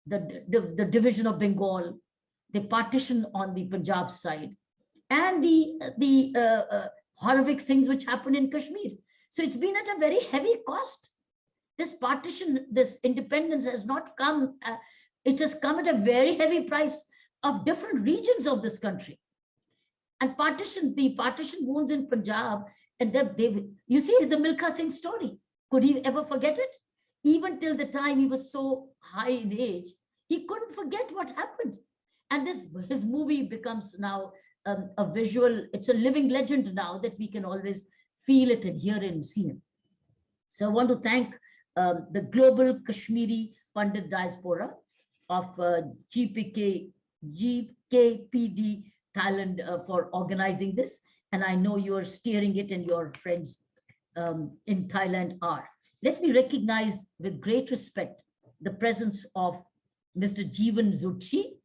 The division of Bengal, the partition on the Punjab side, and the horrific things which happened in Kashmir. So it's been at a very heavy cost. This partition, this independence has not come, it has come at a very heavy price of different regions of this country. And the partition wounds in Punjab, and you see the Milkha Singh story. Could he ever forget it? Even till the time he was so high in age, he couldn't forget what happened. And his movie becomes now a visual, it's a living legend now that we can always feel it and hear it and see it. So I want to thank the global Kashmiri Pandit diaspora of GKPD Thailand for organizing this. And I know you're steering it and your friends in Thailand are. Let me recognize with great respect the presence of Mr. Jeevan Zutshi,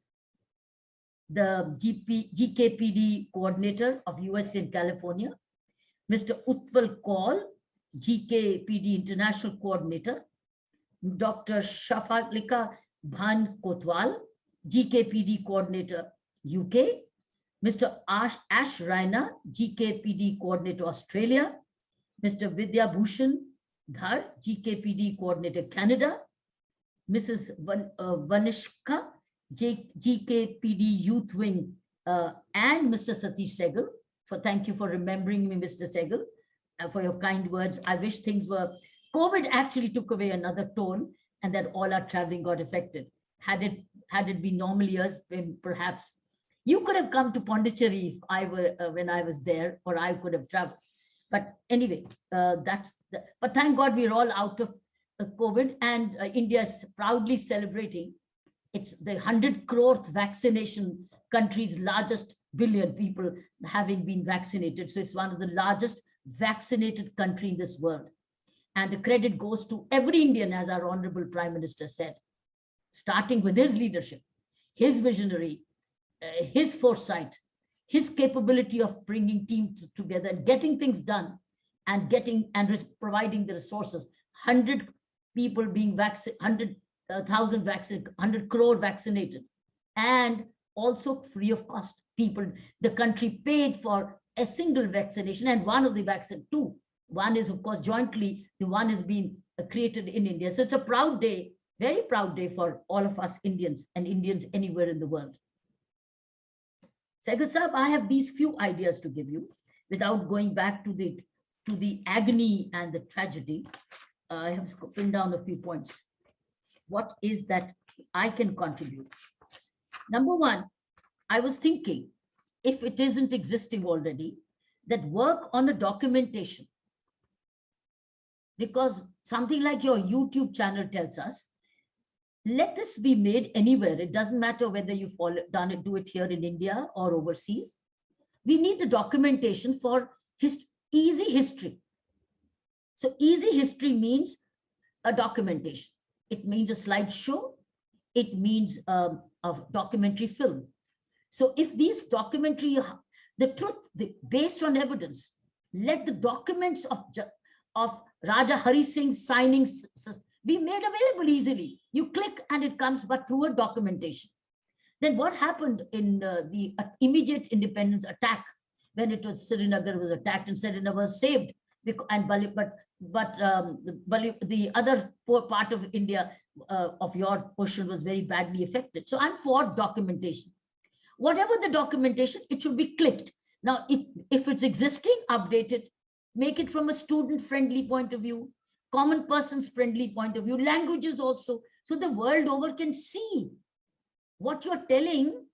the GKPD coordinator of US and California, Mr. Utpal Kaul, GKPD international coordinator, Dr. Vanshrika Bhatt Kotwal, GKPD coordinator UK, Mr. Ash Raina, GKPD coordinator Australia, Mr. Vidya Bhushan Dhar, GKPD coordinator Canada, Mrs. Vanshrika, GKPD youth wing, and Mr. Satish Sehgal. Thank you for remembering me, Mr. Sehgal, for your kind words. I wish things were, COVID actually took away another tone and that all our traveling got affected. Had it been normal years, perhaps you could have come to Pondicherry if I were when I was there, or I could have traveled. But anyway, but thank God we're all out of COVID, and India is proudly celebrating. It's the 100 crore vaccination country's largest billion people having been vaccinated. So it's one of the largest vaccinated country in this world. And the credit goes to every Indian, as our Honorable Prime Minister said, starting with his leadership, his visionary, his foresight, his capability of bringing teams together and getting things done and providing the resources. 100 people being vaccinated, 100,000 vaccinated, 100 crore vaccinated, and also free of cost. The country paid for a single vaccination, and one of the vaccine, two. One is, of course, jointly, the one is being created in India. So it's a proud day, very proud day for all of us Indians and Indians anywhere in the world. Sehgal Sahab, I have these few ideas to give you without going back to the agony and the tragedy. I have pinned down a few points. What is that I can contribute? Number one, I was thinking, if it isn't existing already, that work on a documentation, because something like your YouTube channel tells us, let this be made anywhere. It doesn't matter whether you do it here in India or overseas. We need the documentation for easy history. So easy history means a documentation. It means a slideshow. It means a documentary film. So if these documentary, the truth based on evidence, let the documents of Raja Hari Singh signing be made available easily. You click and it comes, but through a documentation. Then what happened in the immediate independence attack, when it was Srinagar was attacked and Srinagar was saved, and the other part of India of your portion was very badly affected. So I'm for documentation. Whatever the documentation, it should be clicked. Now, if it's existing, update it, make it from a student-friendly point of view, common person's friendly point of view, languages also, so the world over can see what you're telling.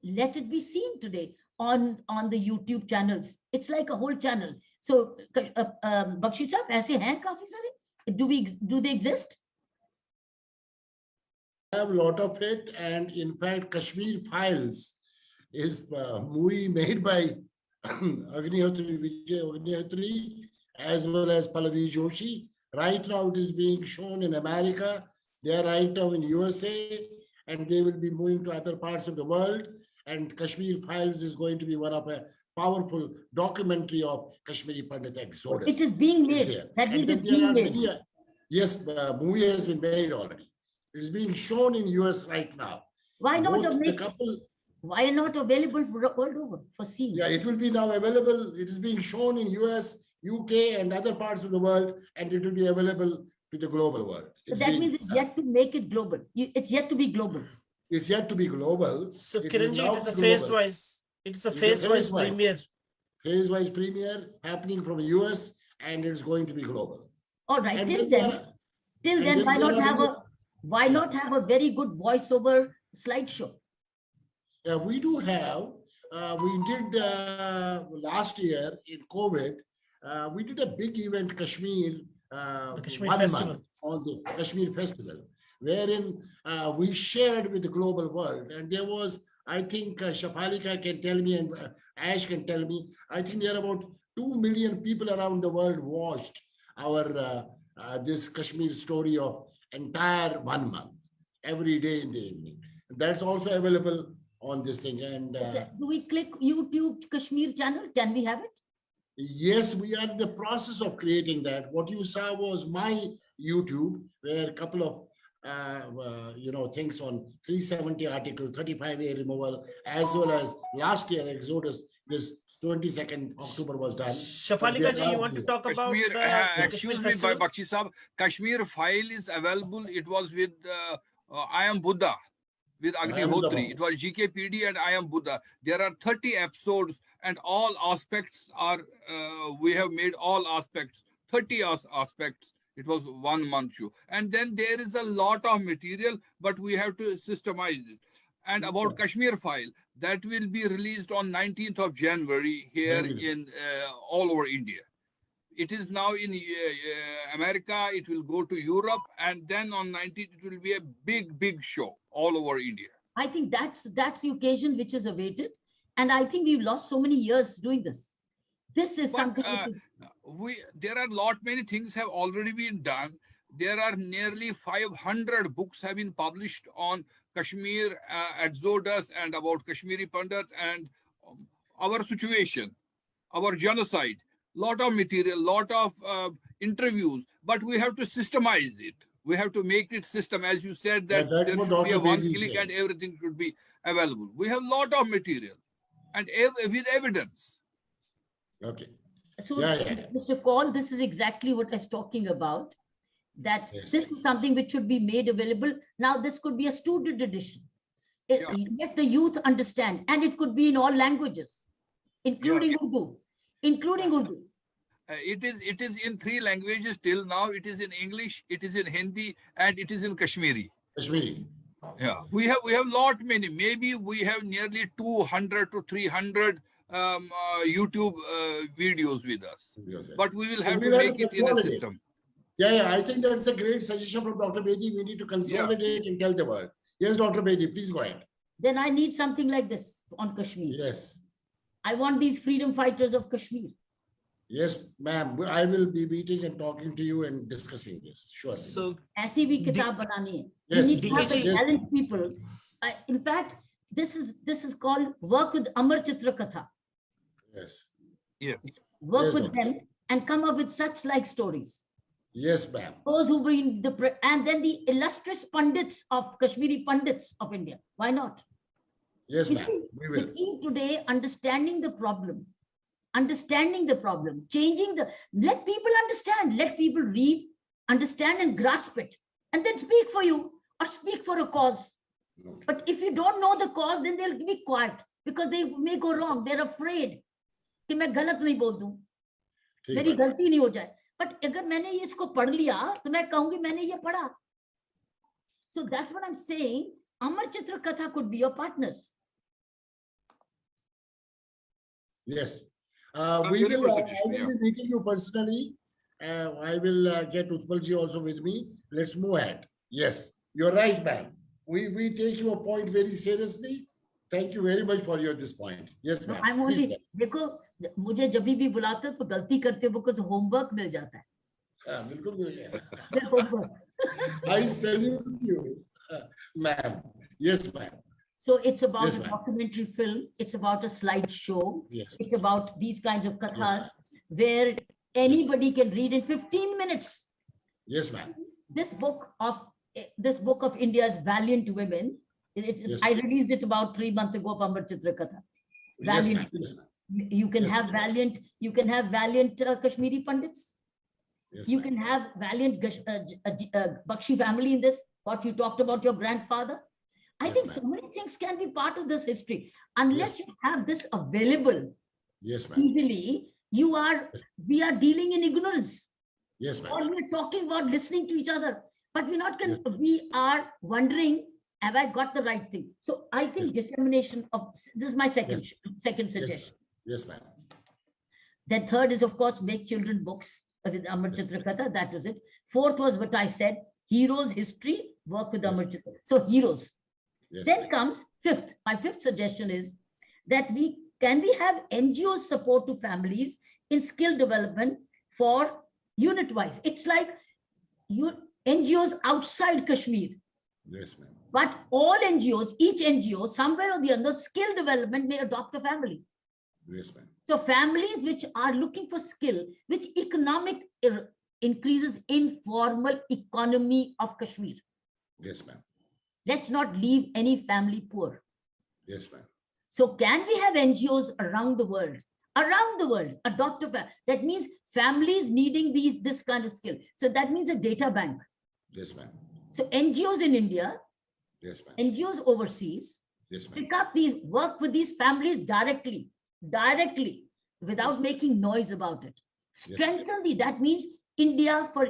Let it be seen today on the YouTube channels. It's like a whole channel. So, Bakshi Sahab, aise hain kafi sare? Do they exist? I have a lot of it, and in fact, Kashmir Files is a movie made by Vijay Agnihotri as well as Pallavi Joshi. Right now, it is being shown in America. They are right now in USA, and they will be moving to other parts of the world. And Kashmir Files is going to be one of a powerful documentary of Kashmiri Pandit exodus. It is being made. That means it's being made. Yes, movie has been made already. It is being shown in US right now. Why not why not available for world over for seeing? Yeah, it will be now available. It is being shown in US, UK, and other parts of the world, and it will be available to the global world. So that means it's yet to make it global. It's yet to be global. It's yet to be global. So Kiranji, it is a phase-wise. It's a phase-wise premiere. Phase-wise premiere happening from US, and it's going to be global. All right. And till then, why not have a very good voiceover slideshow? Yeah, we do have. We did last year in COVID. We did a big event, Kashmir. The Kashmir Festival. On the Kashmir Festival, wherein we shared with the global world. And there was, I think Shafalika can tell me and Ash can tell me, I think there are about 2 million people around the world watched our this Kashmir story of entire 1 month, every day in the evening. That's also available on this thing. And do we click YouTube Kashmir channel? Can we have it? Yes, we are in the process of creating that. What you saw was my YouTube, where a couple of things on 370 article, 35A removal, as well as last year Exodus, this 22nd October was done. Shafalika ji, you want to talk about the excuse me, by Bakshi Sahab, Kashmir File is available. It was with I Am Buddha, with Agnihotri. It was GKPD and I Am Buddha. There are 30 episodes, and all aspects are, we have made all aspects, 30 aspects. It was 1 month show. And then there is a lot of material, but we have to systemize it. And about Kashmir File, that will be released on 19th of January here in all over India. It is now in America, it will go to Europe, and then on 19th, it will be a big show all over India. I think that's the occasion which is awaited. And I think we've lost so many years doing this. This is something there are many things have already been done. There are nearly 500 books have been published on Kashmir exodus and about Kashmiri Pandit and our situation, our genocide. Lot of material, lot of interviews, but we have to systemize it. We have to make it system, as you said, that there should be a one click and everything should be available. We have lot of material and with evidence. Okay. So, Mr. Kaul, this is exactly what I was talking about, that this is something which should be made available. Now, this could be a student edition. Let the youth understand, and it could be in all languages, including Urdu. It is in 3 languages till now. It is in English, it is in Hindi, and it is in Kashmiri. Yeah, we have many. Maybe we have nearly 200 to 300 YouTube videos with us, but we will have to make it in a system. Yeah, I think that's a great suggestion from Dr. Bedi. We need to consolidate and tell the world. Yes, Dr. Bedi, please go ahead. Then I need something like this on Kashmir. Yes. I want these freedom fighters of Kashmir. Yes, ma'am. I will be meeting and talking to you and discussing this. Sure. So, ऐसी भी किताब बनानी है. We need to have the talented people. In fact, this is called work with Amar Chitra Katha. Yes. Yeah. Work with them and come up with such like stories. Yes, ma'am. Those who bring and then the illustrious pundits of Kashmiri pundits of India. Why not? Yes, You ma'am. see, We the will. key today, understanding the problem, changing let people understand, let people read, understand and grasp it, and then speak for you or speak for a cause. Okay. But if you don't know the cause, then they'll be quiet because they may go wrong. They're afraid कि मैं गलत नहीं बोल दूं, ठीक मेरी बात। गलती नहीं हो जाए. But अगर मैंने इसको पढ़ लिया तो मैं कहूंगी मैंने ये पढ़ा. So that's what I'm saying. Amar Chitra Katha could be your partners. Yes. I'm We very will, much I interested, will be meeting you personally. I will get Utpalji also with me. Let's move ahead. Yes, you're right, ma'am. We take your point very seriously. Thank you very much for your this point. Yes, No, ma'am. I'm Please, only, ma'am. देखो मुझे जब भी बुलाते हो तो गलती करते हो because homework मिल जाता है. हाँ, बिल्कुल बिल्कुल। Their homework. I salute you, ma'am. Yes, ma'am. So it's about Yes, a ma'am. documentary film. It's about a slideshow. Yes. It's about these kinds of kathas ma'am. where anybody can read in 15 minutes. Yes, ma'am. This book of India's valiant women. Yes, I released it about 3 months ago of Amar Chitra Katha. Yes, Valiant ma'am. women. Yes, ma'am. You can Yes, have ma'am. valiant Kashmiri Pandits. Yes, You ma'am. can have valiant Bakshi family in this. What you talked about your grandfather. I Yes, think ma'am. so many things can be part of this history. Unless Yes. you have this available Yes, ma'am. easily, we are dealing in ignorance. Yes, Or ma'am. we're talking about listening to each other, but we're not. Yes. We are wondering, have I got the right thing? So I think dissemination of this is my second Yes. suggestion. Yes, ma'am. Then third is, of course, make children books with Amar Chitra Katha. That was it. Fourth was what I said: heroes history, work with Amar Chitra. So heroes. Yes, Then ma'am. comes fifth. My fifth suggestion is that we have NGOs support to families in skill development for unit-wise. It's like NGOs outside Kashmir. Yes, ma'am. But all NGOs, each NGO, somewhere or the other, skill development may adopt a family. Yes, ma'am. So families which are looking for skill, which economic increases informal economy of Kashmir. Yes, ma'am. Let's not leave any family poor. Yes, ma'am. So can we have NGOs around the world? Around the world, adopt a family. That means families needing this kind of skill. So that means a data bank. Yes, ma'am. So NGOs in India, Yes, ma'am. NGOs overseas, Yes, ma'am. pick up work with these families directly, without Yes. making noise about it. Yes. Strengthen that means India for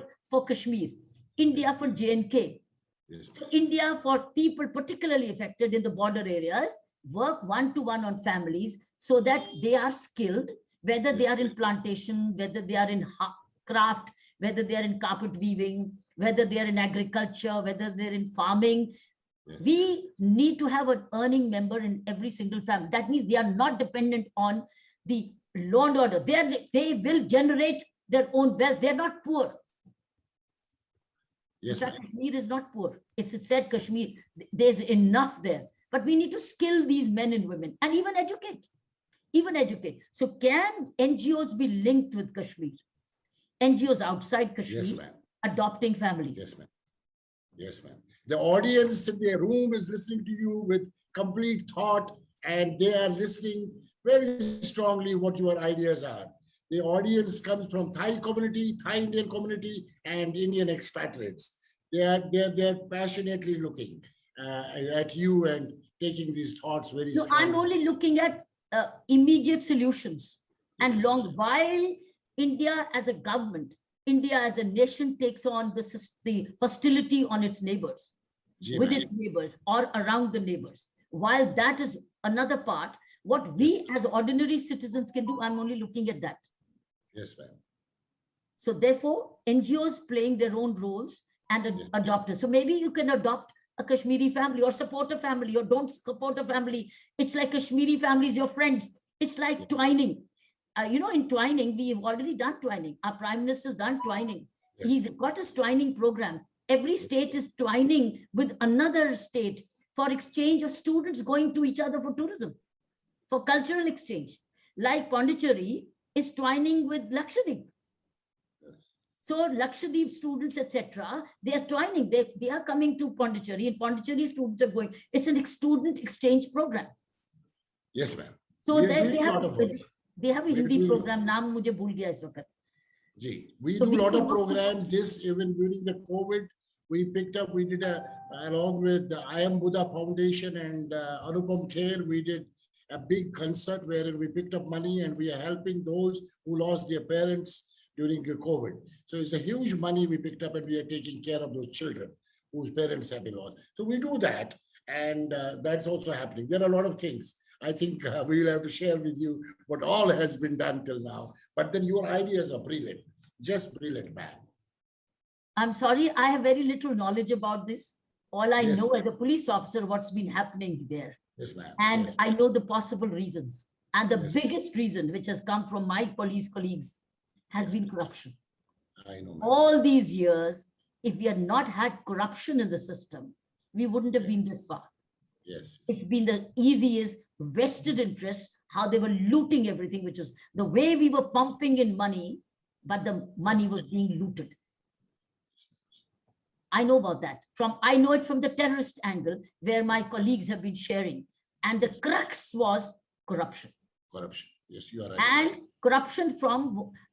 Kashmir, India for J&K. Yes, So ma'am. India for people particularly affected in the border areas, work one-to-one on families so that they are skilled, whether they are in plantation, whether they are in craft, whether they are in carpet weaving, whether they are in agriculture, whether they're in farming. Yes. We need to have an earning member in every single family. That means they are not dependent on the law and order. They will generate their own wealth. They're not poor. Yes, In fact, ma'am. Kashmir is not poor. It's said Kashmir, there's enough there. But we need to skill these men and women and even educate. So can NGOs be linked with Kashmir? NGOs outside Kashmir Yes, ma'am. adopting families. Yes, ma'am. Yes, ma'am. The audience in their room is listening to you with complete thought, and they are listening very strongly what your ideas are. The audience comes from Thai community, Thai Indian community, and Indian expatriates. They are passionately looking at you and taking these thoughts very No, strongly. I'm only looking at immediate solutions. And while India as a government, India as a nation takes on the hostility on its neighbors, with its neighbors or around the neighbors. While that is another part, what we as ordinary citizens can do, I'm only looking at that. Yes, ma'am. So therefore, NGOs playing their own roles and adopt it. So maybe you can adopt a Kashmiri family or support a family or don't support a family. It's like Kashmiri families, your friends. It's like twining. In twining, we've already done twining. Our Prime Minister's done twining. Yes. He's got his twining program. Every state is twining with another state for exchange of students going to each other for tourism, for cultural exchange. Like Pondicherry is twining with Lakshadweep. So Lakshadweep students, etc., they are joining. They are coming to Pondicherry, and Pondicherry students are going. It's an student exchange program. Yes, ma'am. So We are they doing a have lot of work. they have a We are Hindi doing- program. Naam mujhe bhul gaya is waqt. We So do we a lot of could work- programs. This even during the COVID, we picked up. We did along with the I Am Buddha Foundation and Anupam Kher, we did a big concert wherein we picked up money and we are helping those who lost their parents during the COVID. So it's a huge money we picked up and we are taking care of those children whose parents have been lost. So we do that, and that's also happening. There are a lot of things. I think we will have to share with you what all has been done till now. But then your ideas are brilliant, just brilliant, man. I'm sorry, I have very little knowledge about this. All I Yes, know ma'am. as a police officer, what's been happening there. Yes, ma'am. And Yes, I know the possible reasons. And the Yes. biggest reason, which has come from my police colleagues, has Yes, been yes. corruption. I know, ma'am. All these years, if we had not had corruption in the system, we wouldn't have been this far. Yes. It's been the easiest vested interest, how they were looting everything, which is the way we were pumping in money, but the money was being looted. I know about that. I know it from the terrorist angle, where my colleagues have been sharing. And the crux was corruption. Corruption. Yes, you are right. And corruption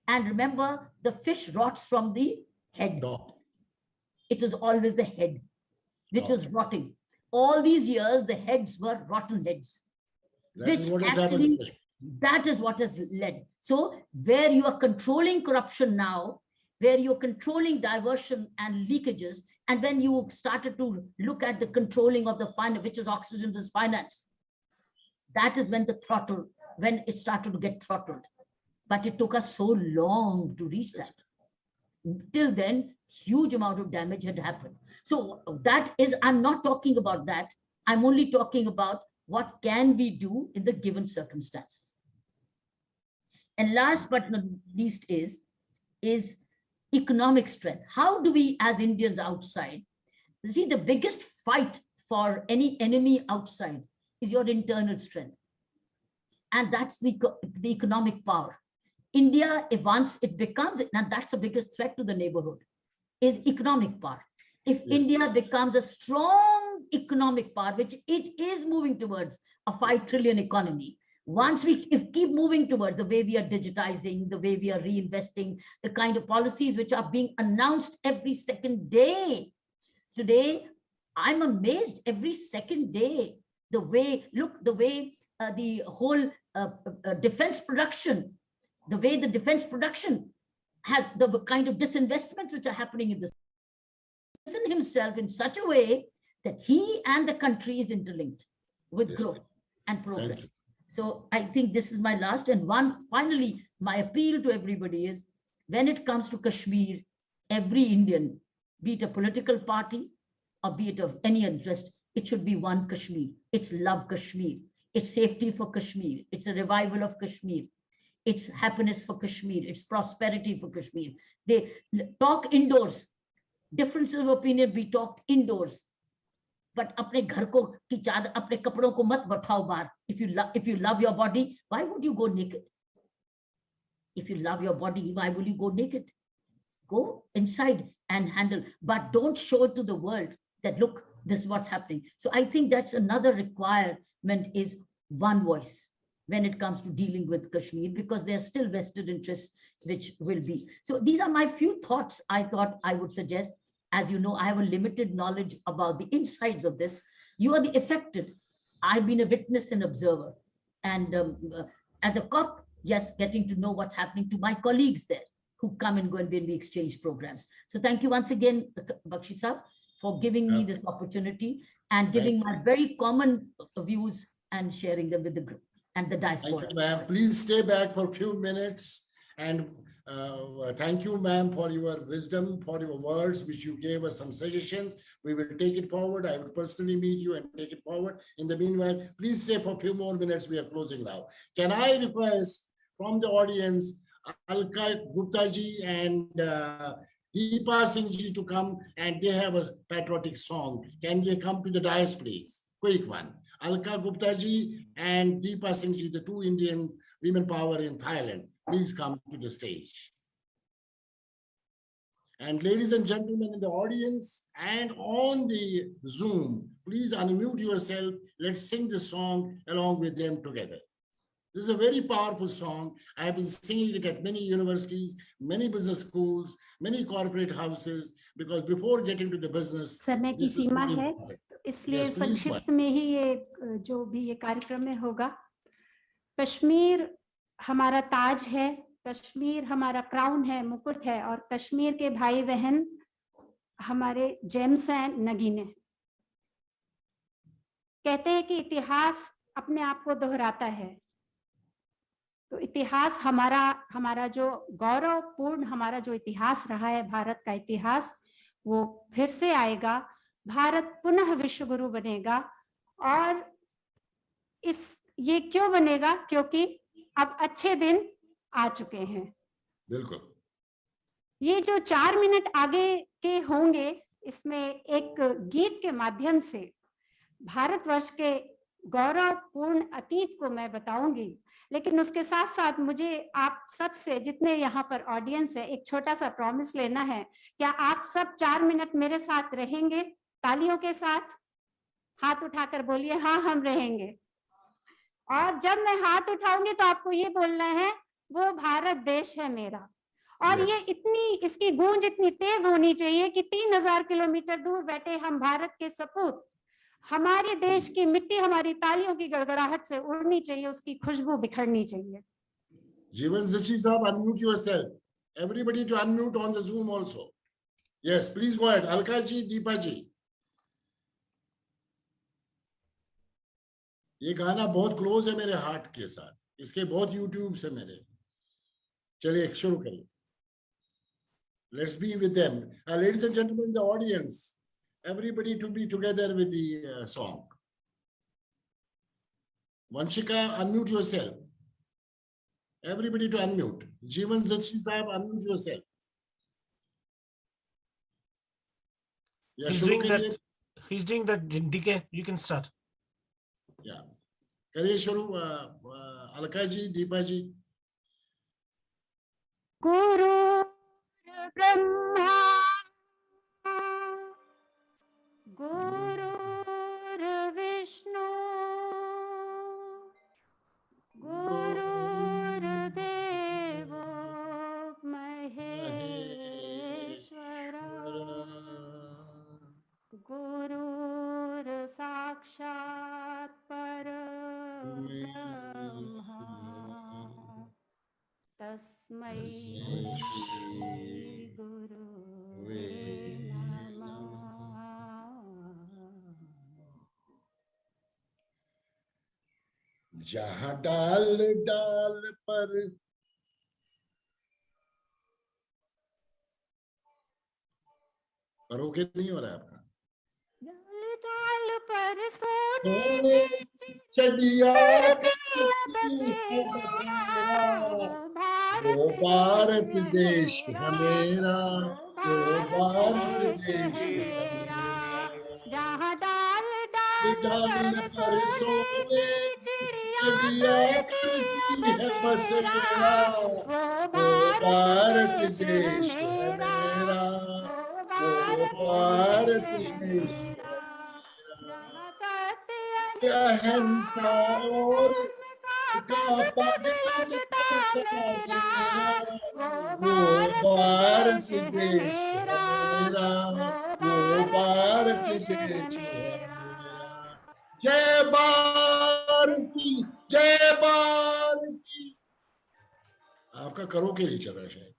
and remember, the fish rots from the head. Top. It was always the head, which was rotting. All these years, the heads were rotten heads. That is Which what has happened. actually, that is what has led. So where you are controlling corruption now, where you're controlling diversion and leakages, and when you started to look at the controlling of the finance, which is oxygen is finance, that is when when it started to get throttled. But it took us so long to reach that. Till then, huge amount of damage had happened. So that is, I'm not talking about that. I'm only talking about what can we do in the given circumstances. And last but not least is economic strength. How do we, as Indians outside, see the biggest fight for any enemy outside is your internal strength. And that's the economic power. India, if once it becomes, now that's the biggest threat to the neighborhood, is economic power. If India becomes a strong economic power, which it is moving towards a 5 trillion economy, once we keep moving towards the way we are digitizing, the way we are reinvesting, the kind of policies which are being announced every second day. Today, I'm amazed every second day, the way the whole defense production, the way the defense production has the kind of disinvestments which are happening in this. Himself in such a way that he and the country is interlinked with growth and progress. So I think this is my last and finally, my appeal to everybody is, when it comes to Kashmir, every Indian, be it a political party or be it of any interest, it should be one Kashmir. It's love Kashmir. It's safety for Kashmir. It's a revival of Kashmir. It's happiness for Kashmir. It's prosperity for Kashmir. They talk indoors. Differences of opinion, we talked indoors. But apne ghar ko ki chadar, apne kapdon ko mat bathao bahar. If you love your body, why would you go naked? If you love your body, why will you go naked? Go inside and handle, but don't show it to the world that look, this is what's happening. So I think that's another requirement, is one voice when it comes to dealing with Kashmir, because there are still vested interests which will be. So these are my few thoughts I thought I would suggest. As you know, I have a limited knowledge about the insides of this. You are the affected. I've been a witness and observer. And as a cop, yes, getting to know what's happening to my colleagues there who come and go and when we exchange programs. So thank you once again, Bakshi Saab, for giving me this opportunity and giving my very common views and sharing them with the group and the diaspora. Thank you, ma'am. Please stay back for a few minutes. And thank you, ma'am, for your wisdom, for your words, which you gave us some suggestions. We will take it forward. I will personally meet you and take it forward. In the meanwhile, please stay for a few more minutes. We are closing now. Can I request from the audience, Alka Gupta ji and Deepa Singh ji to come, and they have a patriotic song. Can they come to the dais, please? Quick one. Alka Gupta ji and Deepa Singh ji, the two Indian women power in Thailand. Please come to the stage. And ladies and gentlemen in the audience and on the Zoom, please unmute yourself. Let's sing the song along with them together. This is a very powerful song. I've been singing it at many universities, many business schools, many corporate houses, because before getting to the business, समय की सीमा है, इसलिए Yes, please, संक्षिप्त में ही ये जो भी ये कार्यक्रम में होगा। कश्मीर हमारा ताज है, कश्मीर हमारा क्राउन है, मुकुट है, और कश्मीर के भाई बहन हमारे जेम्स हैं, नगीने। कहते हैं कि इतिहास अपने आप को दोहराता है, तो इतिहास हमारा जो गौरवपूर्ण हमारा जो इतिहास रहा है, भारत का इतिहास, वो फिर से आएगा। भारत पुनः विश्व गुरु बनेगा। और ये क्यों बनेगा? क्योंकि अब अच्छे दिन आ चुके हैं। बिल्कुल। ये जो 4 मिनट आगे के होंगे, इसमें एक गीत के माध्यम से भारतवर्ष के गौरवपूर्ण अतीत को मैं बताऊंगी, लेकिन उसके साथ साथ मुझे आप सब से, जितने यहाँ पर ऑडियंस है, एक छोटा सा प्रॉमिस लेना है। क्या आप सब 4 मिनट मेरे साथ रहेंगे? तालियों के साथ हाथ उठाकर बोलिए, हाँ हम रहेंगे। और जब मैं हाथ उठाऊंगी तो आपको ये बोलना है, वो भारत देश है मेरा। और ये इसकी गूंज इतनी तेज होनी चाहिए कि 3000 किलोमीटर दूर बैठे हम भारत के सपूत, हमारे देश की मिट्टी हमारी तालियों की गड़गड़ाहट से उड़नी चाहिए, उसकी खुशबू बिखरनी चाहिए। जीवन जची साहब, unmute yourself. Everybody to unmute on the Zoom also. Yes, please go ahead. Alka ji, Deepa ji. ये गाना बहुत क्लोज है मेरे हार्ट के साथ, इसके बहुत यूट्यूब से मेरे। चलिए शुरू करिए। Let's be with them. Ladies and gentlemen in the audience, everybody to be together with the song. Vanshika, unmute yourself. Everybody to unmute. Jeevan Zachi Sahab, unmute yourself. Yeah, He's doing that, DK, you can start. Yeah. करिए शुरू। अलका जी, दीपा जी। गुरु ब्रह्मा गुरुर्विष्णु गुरुर्देवो महेश्वर गुरुर् साक्षात् परब्रह्मा तस्मै श्री गुरुवे नमः। जहाँ डाल डाल पर रोके नहीं हो रहा है आपका। डाल डाल पर सोने चढ़िया वो भारत देश है मेरा, वो भारत देश है मेरा। जहाँ डाल डाल पर सोने चिड़िया है बसेरा, वो भारत देश है मेरा, वो भारत देश है। अहिंसा और का पद लगता मेरा, वो भारत देश है मेरा, वो भारत देश है मेरा। जय भारती, जय भारती। आपका करो के लिए चल रहा है शायद।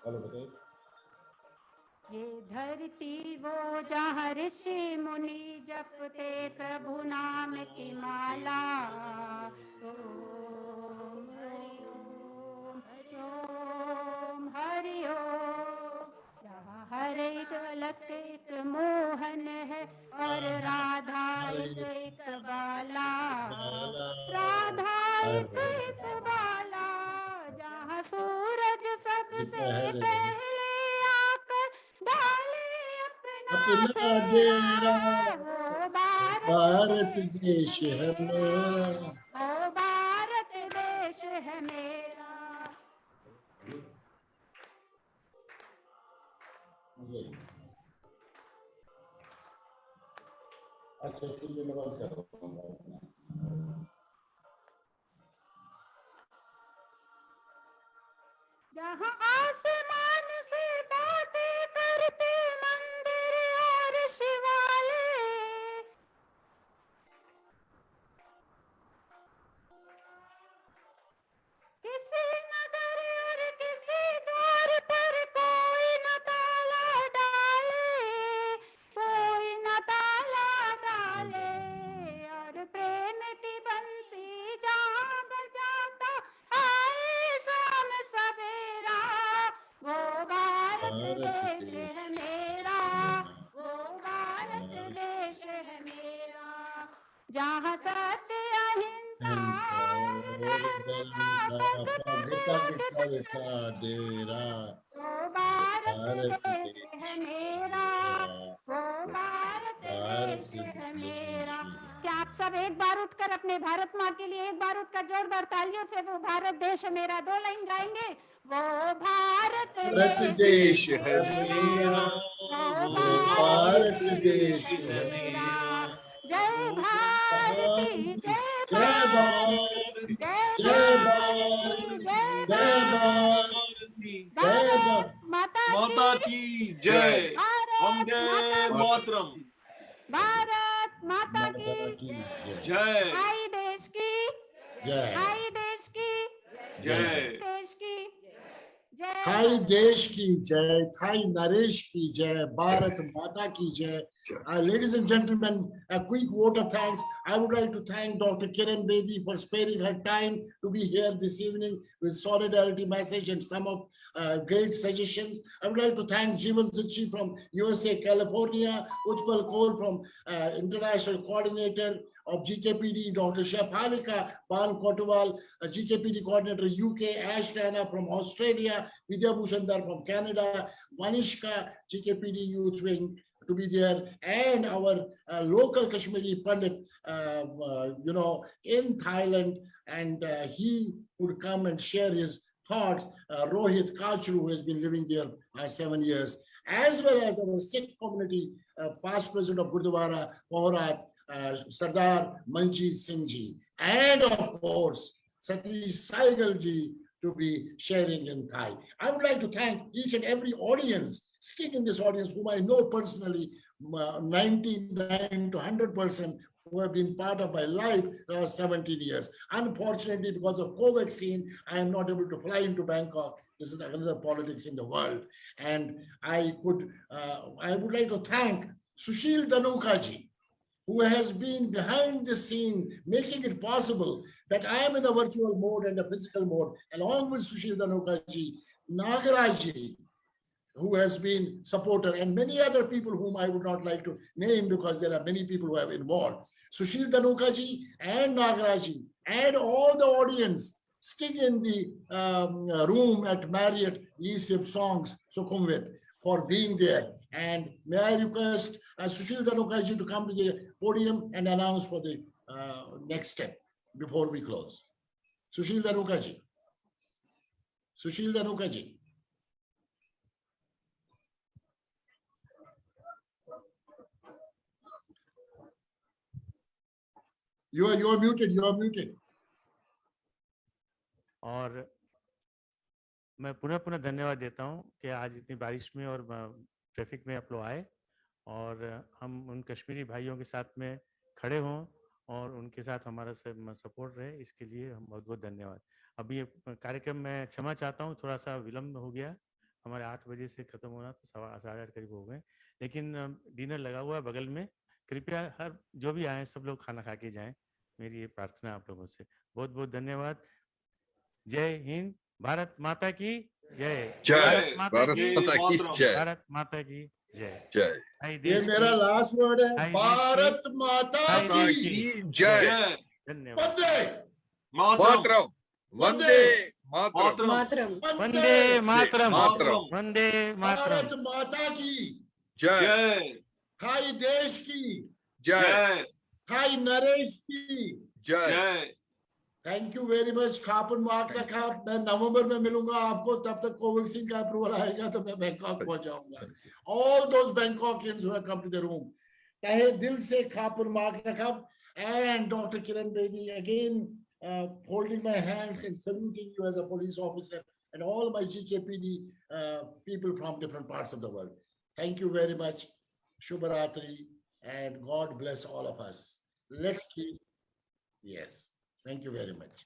हेलो बताइए। ये धरती वो जहाँ ऋषि मुनि जपते प्रभु नाम की माला। ओम हरि ओम हरि ओम। जहाँ हर एक अलग एक मोहन है और राधा एक बाला, राधा एक बाला। जहाँ सूरज सबसे पहले आकर डाले अपना अपना डेरा, भारत देश है मेरा। ओ भारत देश है मेरा। अच्छा ठीक है, मैं बात कर रहा हूँ। जहाँ आसमान से बातें करते मंदिर और शिवालय, किसी नगर और किसी द्वार पर कोई न ताला डाले, कोई न ताला डाले, और प्रेम की बंसी जहाँ बजाता आए शाम सवेरा, वो भारत देश है मेरा, वो भारत देश है मेरा। जहाँ सत्य अहिंसा और धर्म का भगत डेरा, वो भारत देश है मेरा, वो भारत देश है मेरा। क्या आप सब एक बार उठकर अपने भारत माँ के लिए एक बार उठकर जोरदार तालियों से वो भारत देश है मेरा 2 लाइन गाएंगे? वो भारत देश है है मेरा, वो भारत देश है मेरा। जय भारती जय जय भारती भारत, जय जय भारती भारत, जय जय भारती। भारत, जय भारत माता की जय। भारत वंदे माता मातरम। भारत माता की जय। भाई देश की जय। भाई देश की जय। देश की जय। थाई देश की जय, थाई नरेश की जय, भारत माता की जय. Ladies and gentlemen, a quick vote of thanks. I would like to thank Dr. Kiran Bedi for sparing her time to be here this evening with solidarity message and some of great suggestions. I would like to thank Jeevan Zuchi from USA, California, Utpal Kaur from International Coordinator of GKPD, Dr. Shephalika Ban Kotwal, GKPD Coordinator UK, Ash Rana from Australia, Vidya Bhushandar from Canada, Vanishka, GKPD Youth Wing, to be there, and our local Kashmiri Pandit, in Thailand, and he would come and share his thoughts. Rohit Khacharov, who has been living there 7 years, as well as our Sikh community, past president of Gurdwara, Poharat, Sardar Manjeet Singh ji, and of course, Satish Saigal ji, to be sharing in Thai. I would like to thank each and every audience sitting in this audience, whom I know personally, 99 to 100%, who have been part of my life 17 years. Unfortunately, because of COVID, I am not able to fly into Bangkok. This is another politics in the world. And I would like to thank Sushil Dhanuka ji, who has been behind the scene, making it possible that I am in the virtual mode and the physical mode, along with Sushil Dhanuka ji, Nagaraj ji, who has been supporter, and many other people whom I would not like to name because there are many people who have involved. Sushil Dhanuka ji and Nagaraj ji and all the audience sitting in the room at Marriott ESIP Songs, Sukhumvit, for being there. And may I request Sushil Dhanuka ji to come to the podium and announce for the next step before we close. Sushil Dhanuka ji. Sushil Dhanuka ji. You are muted. You are muted. और मैं पुनः धन्यवाद देता हूं कि आज इतनी बारिश में और ट्रैफिक में आप लोग आए और हम उन कश्मीरी भाइयों के साथ में खड़े हों और उनके साथ हमारा सपोर्ट रहे, इसके लिए हम बहुत बहुत धन्यवाद। अभी ये कार्यक्रम में क्षमा चाहता हूं, थोड़ा सा विलम्ब हो गया, हमारे 8 बजे से खत्म होना तो 8:15 करीब हो गए, लेकिन डिनर लगा हुआ है बगल में, कृपया हर जो भी आए सब लोग खाना खा के जाएं, मेरी ये प्रार्थना आप लोगों से। बहुत बहुत धन्यवाद। जय हिंद, भारत माता की जय। भारत माता की जय। भारत माता की जय। जय। ये मेरा लास्ट वर्ड है, भारत माता की जय। धन्यवाद। मातरम। वंदे मातरम। वंदे मातरम। वंदे मातरम। भारत माता की जय। Thai Desh ki, Jai. Thai Naresh ki. Jai. Thank you very much. खापुन मार्क रखा. मैं नवंबर में मिलूंगा आपको. तब तक कोवैक्सीन का अप्रूवल आएगा तो मैं बैंकॉक पहुंच जाऊंगा. All those Bangkokians who have come to the room, तहे दिल से खापुन मार्क रखा. And Dr. Kiran Bedi again holding my hands and saluting you as a police officer and all my GKPD people from different parts of the world. Thank you very much. Shubharatri and God bless all of us. Let's keep. Yes. Thank you very much.